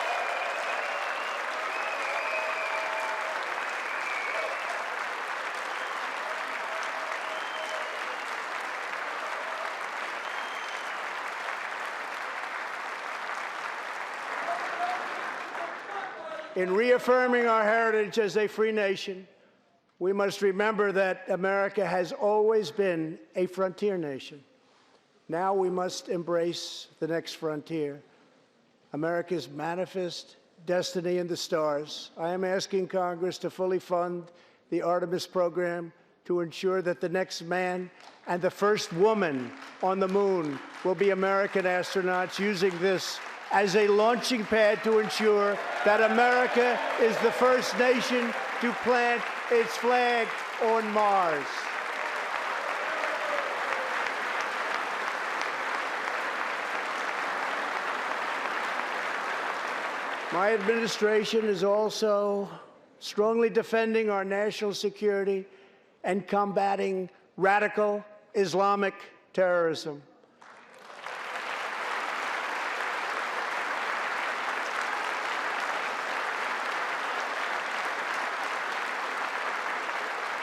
In reaffirming our heritage as a free nation, we must remember that America has always been a frontier nation. Now we must embrace the next frontier, America's manifest destiny in the stars. I am asking Congress to fully fund the Artemis program to ensure that the next man and the first woman on the moon will be American astronauts, using this as a launching pad to ensure that America is the first nation to plant its flag on Mars. My administration is also strongly defending our national security and combating radical Islamic terrorism.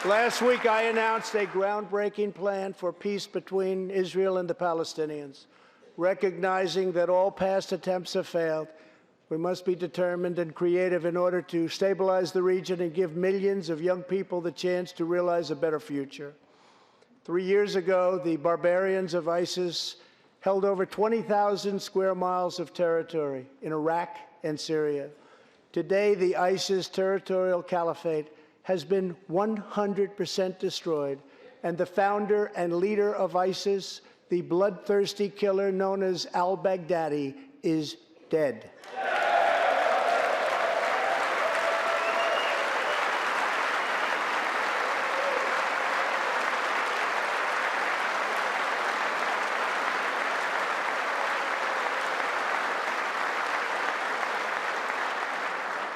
Last week, I announced a groundbreaking plan for peace between Israel and the Palestinians. Recognizing that all past attempts have failed, we must be determined and creative in order to stabilize the region and give millions of young people the chance to realize a better future. 3 years ago, the barbarians of ISIS held over 20,000 square miles of territory in Iraq and Syria. Today, the ISIS territorial caliphate has been 100% destroyed, and the founder and leader of ISIS, the bloodthirsty killer known as al-Baghdadi, is dead.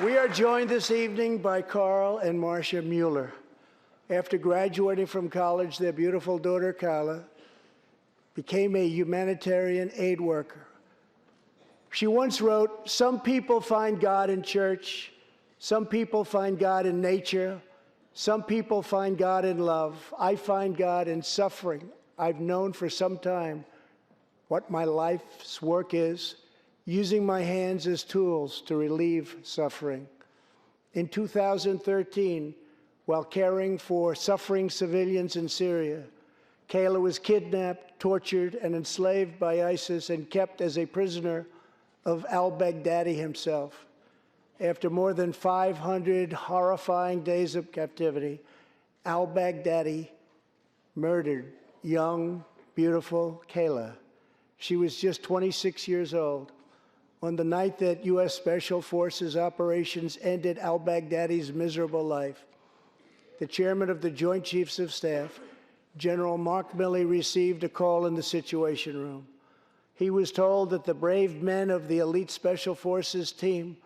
We are joined this evening by Carl and Marcia Mueller. After graduating from college, their beautiful daughter, Carla, became a humanitarian aid worker. She once wrote, "Some people find God in church, some people find God in nature, some people find God in love. I find God in suffering. I've known for some time what my life's work is, using my hands as tools to relieve suffering." In 2013, while caring for suffering civilians in Syria, Kayla was kidnapped, tortured, and enslaved by ISIS and kept as a prisoner of al-Baghdadi himself. After more than 500 horrifying days of captivity, al-Baghdadi murdered young, beautiful Kayla. She was just 26 years old. On the night that U.S. Special Forces operations ended al-Baghdadi's miserable life, the chairman of the Joint Chiefs of Staff, General Mark Milley, received a call in the Situation Room. He was told that the brave men of the elite Special Forces team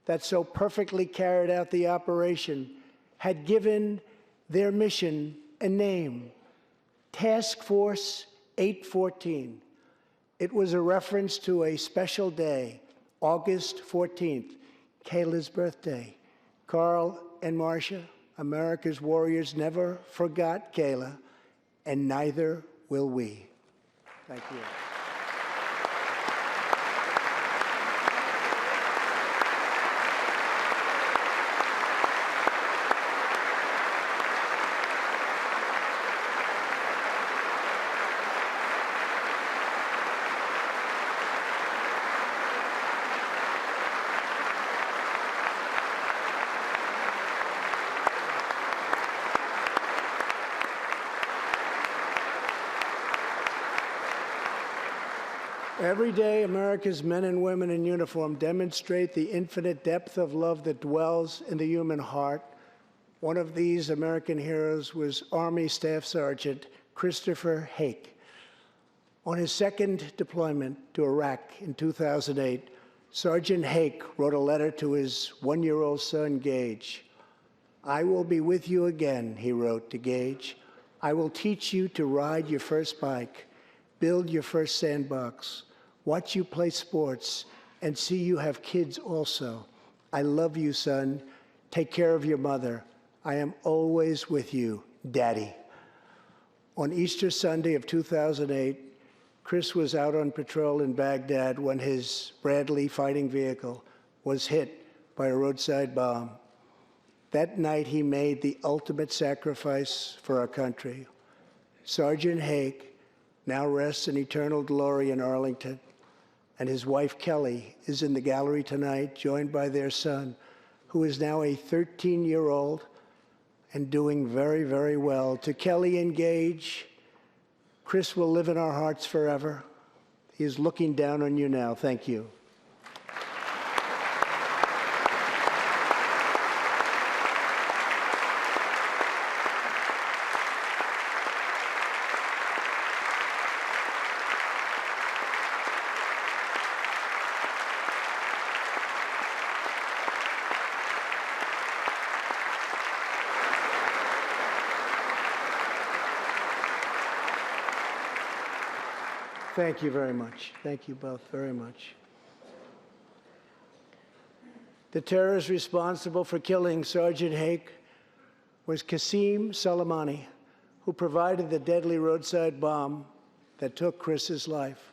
that so perfectly carried out the operation had given their mission a name, Task Force 814. It was a reference to a special day, August 14th, Kayla's birthday. Carl and Marcia, America's warriors, never forgot Kayla, and neither will we. Thank you. Every day, America's men and women in uniform demonstrate the infinite depth of love that dwells in the human heart. One of these American heroes was Army Staff Sergeant Christopher Hake. On his second deployment to Iraq in 2008, Sergeant Hake wrote a letter to his one-year-old son, Gage. "I will be with you again," he wrote to Gage. "I will teach you to ride your first bike, build your first sandbox, watch you play sports, and see you have kids also. I love you, son. Take care of your mother. I am always with you, Daddy." On Easter Sunday of 2008, Chris was out on patrol in Baghdad when his Bradley fighting vehicle was hit by a roadside bomb. That night, he made the ultimate sacrifice for our country. Sergeant Hake now rests in eternal glory in Arlington, and his wife, Kelly, is in the gallery tonight, joined by their son, who is now a 13-year-old and doing very, very well. To Kelly and Gage, Chris will live in our hearts forever. He is looking down on you now. Thank you. Thank you very much. Thank you both very much. The terrorist responsible for killing Sergeant Hake was Qasem Soleimani, who provided the deadly roadside bomb that took Chris's life.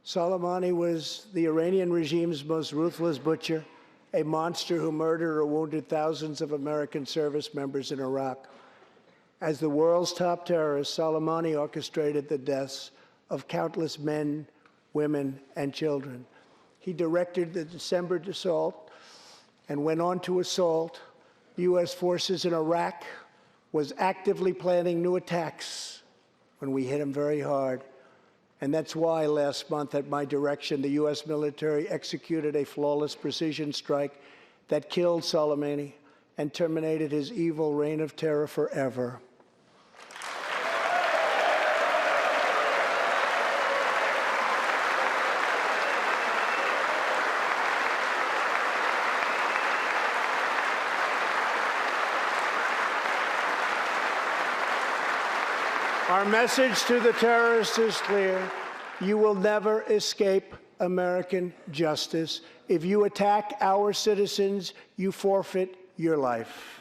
Soleimani was the Iranian regime's most ruthless butcher, a monster who murdered or wounded thousands of American service members in Iraq. As the world's top terrorist, Soleimani orchestrated the deaths of countless men, women, and children. He directed the December assault and went on to assault U.S. forces in Iraq, was actively planning new attacks when we hit him very hard. And that's why last month, at my direction, the U.S. military executed a flawless precision strike that killed Soleimani and terminated his evil reign of terror forever. Our message to the terrorists is clear. You will never escape American justice. If you attack our citizens, you forfeit your life.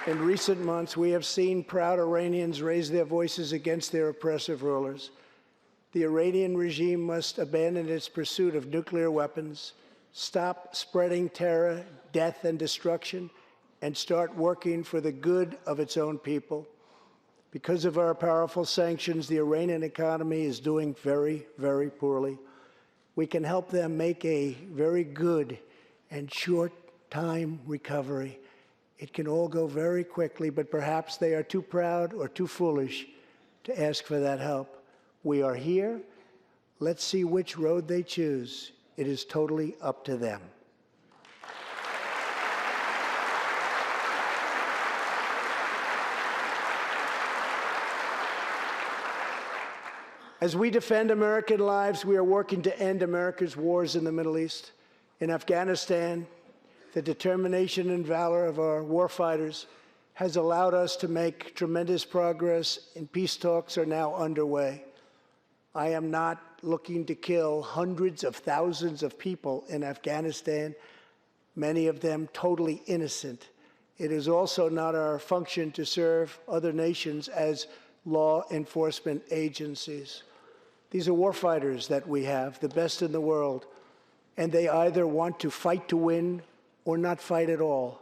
In recent months, we have seen proud Iranians raise their voices against their oppressive rulers. The Iranian regime must abandon its pursuit of nuclear weapons, stop spreading terror, death, and destruction, and start working for the good of its own people. Because of our powerful sanctions, the Iranian economy is doing very, very poorly. We can help them make a very good and short-time recovery. It can all go very quickly, but perhaps they are too proud or too foolish to ask for that help. We are here. Let's see which road they choose. It is totally up to them. As we defend American lives, we are working to end America's wars in the Middle East. In Afghanistan, the determination and valor of our warfighters has allowed us to make tremendous progress, and peace talks are now underway. I am not looking to kill hundreds of thousands of people in Afghanistan, many of them totally innocent. It is also not our function to serve other nations as law enforcement agencies. These are warfighters that we have, the best in the world, and they either want to fight to win or not fight at all.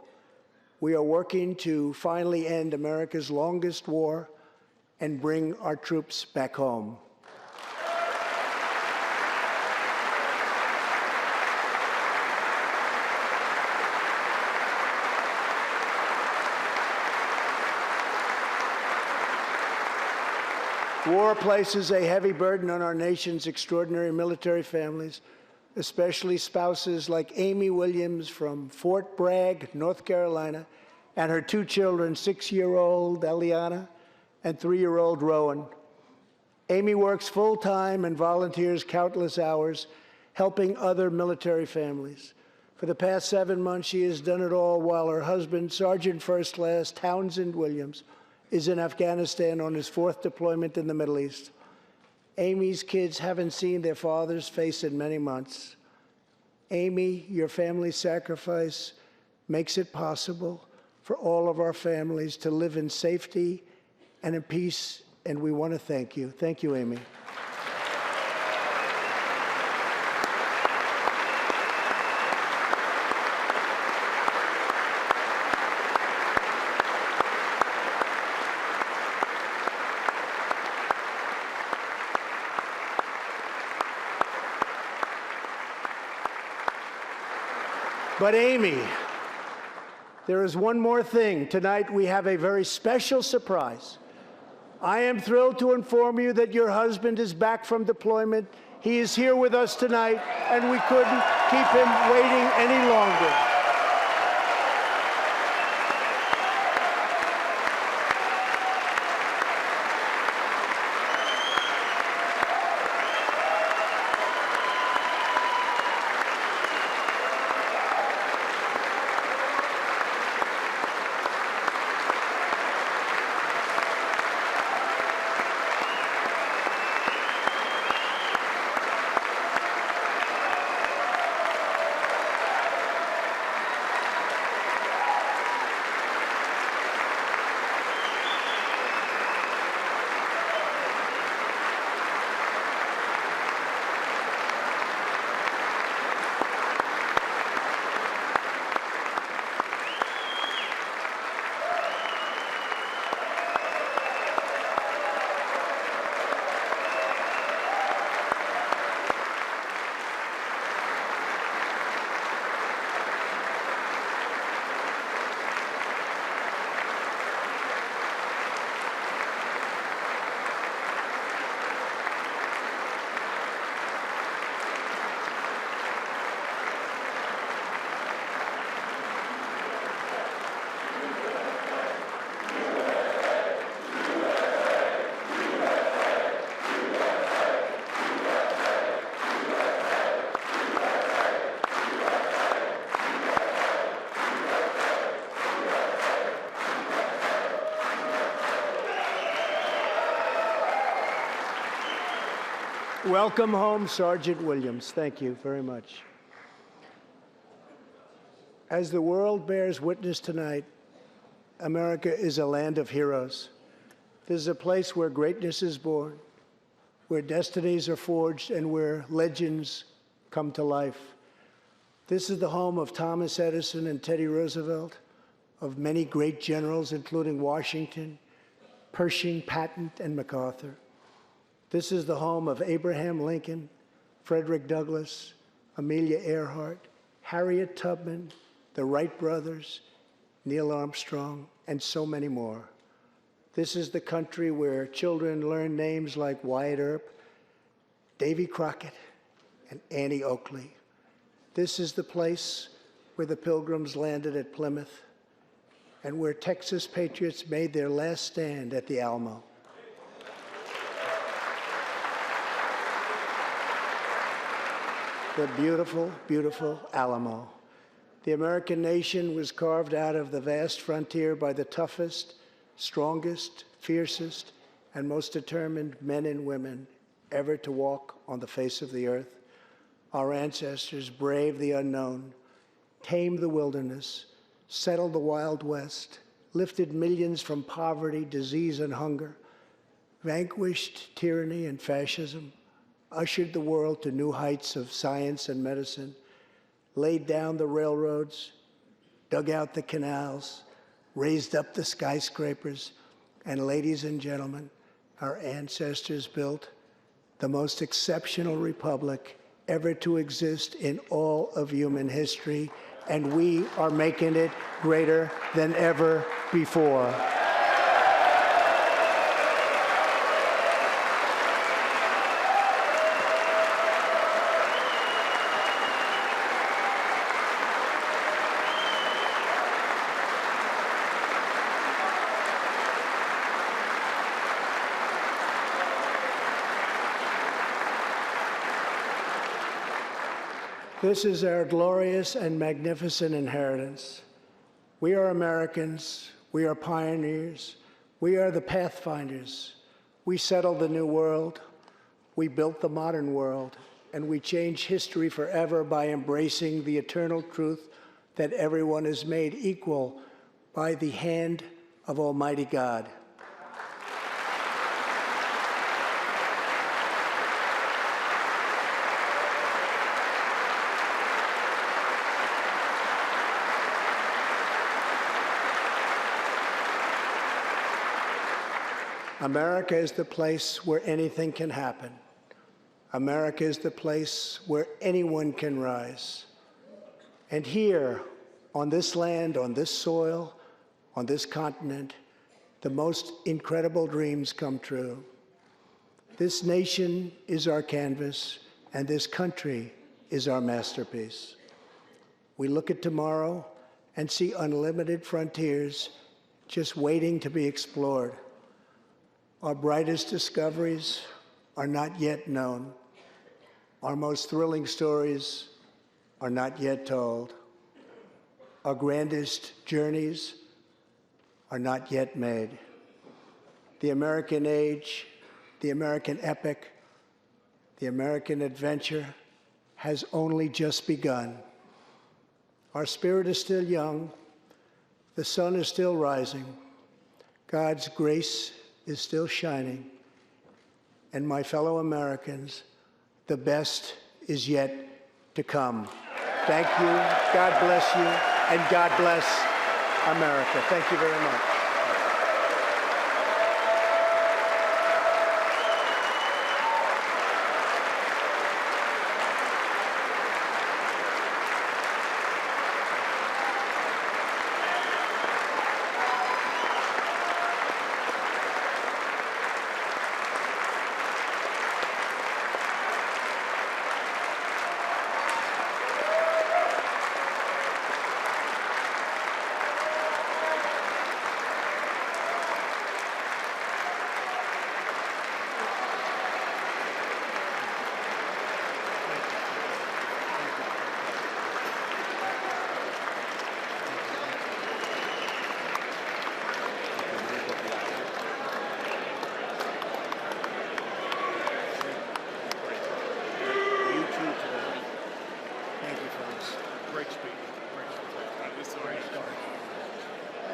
We are working to finally end America's longest war and bring our troops back home. War places a heavy burden on our nation's extraordinary military families, especially spouses like Amy Williams from Fort Bragg, North Carolina, and her two children, 6-year-old Eliana and 3-year-old Rowan. Amy works full-time and volunteers countless hours helping other military families. For the past 7 months, she has done it all while her husband, Sergeant First Class Townsend Williams, is in Afghanistan on his 4th deployment in the Middle East. Amy's kids haven't seen their father's face in many months. Amy, your family's sacrifice makes it possible for all of our families to live in safety and in peace, and we want to thank you. Thank you, Amy. But Amy, there is one more thing. Tonight we have a very special surprise. I am thrilled to inform you that your husband is back from deployment. He is here with us tonight, and we couldn't keep him waiting any longer. Welcome home, Sergeant Williams. Thank you very much. As the world bears witness tonight, America is a land of heroes. This is a place where greatness is born, where destinies are forged, and where legends come to life. This is the home of Thomas Edison and Teddy Roosevelt, of many great generals, including Washington, Pershing, Patton, and MacArthur. This is the home of Abraham Lincoln, Frederick Douglass, Amelia Earhart, Harriet Tubman, the Wright brothers, Neil Armstrong, and so many more. This is the country where children learn names like Wyatt Earp, Davy Crockett, and Annie Oakley. This is the place where the Pilgrims landed at Plymouth and where Texas patriots made their last stand at the Alamo. The beautiful, beautiful Alamo. The American nation was carved out of the vast frontier by the toughest, strongest, fiercest, and most determined men and women ever to walk on the face of the earth. Our ancestors braved the unknown, tamed the wilderness, settled the Wild West, lifted millions from poverty, disease, and hunger, vanquished tyranny and fascism, ushered the world to new heights of science and medicine, laid down the railroads, dug out the canals, raised up the skyscrapers, and ladies and gentlemen, our ancestors built the most exceptional republic ever to exist in all of human history, and we are making it greater than ever before. This is our glorious and magnificent inheritance. We are Americans. We are pioneers. We are the pathfinders. We settled the new world. We built the modern world. And we change history forever by embracing the eternal truth that everyone is made equal by the hand of Almighty God. America is the place where anything can happen. America is the place where anyone can rise. And here, on this land, on this soil, on this continent, the most incredible dreams come true. This nation is our canvas, and this country is our masterpiece. We look at tomorrow and see unlimited frontiers just waiting to be explored. Our brightest discoveries are not yet known. Our most thrilling stories are not yet told. Our grandest journeys are not yet made. The American age, the American epic, the American adventure has only just begun. Our spirit is still young. The sun is still rising. God's grace is still shining. And my fellow Americans, the best is yet to come. Thank you, God bless you, and God bless America. Thank you very much.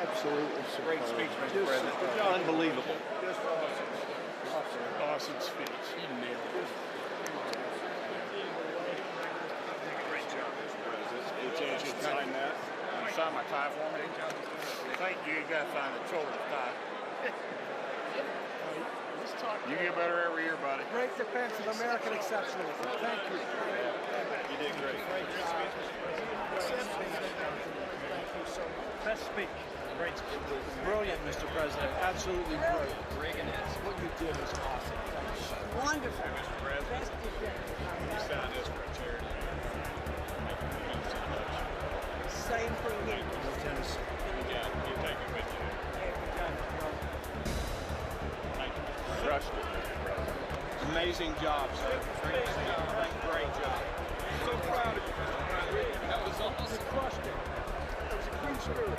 Absolutely Great speech, Mr. President. Unbelievable. Awesome speech. You nailed it. Great job, Mr. President. Any chance you can sign that? Sign my tie for me? Thank you. You gotta find a children's tie. You get better every year, buddy. Great defense of American exceptionalism. Thank you. You did great. Great speech, Mr. President. Thank you so much. Best speech. Great speech. Brilliant, Mr. President. Absolutely brilliant. Reagan is. What you did was awesome. Wonderful. Mr. President, you signed this for a charity. Thank you so much. Same thing here. Tennessee. Yeah, you take it with you. Thank you, Mr. President. Crushed it, Mr. President. Amazing job, sir. Great job. So proud of you. That was awesome. You crushed it. It was a clean spirit.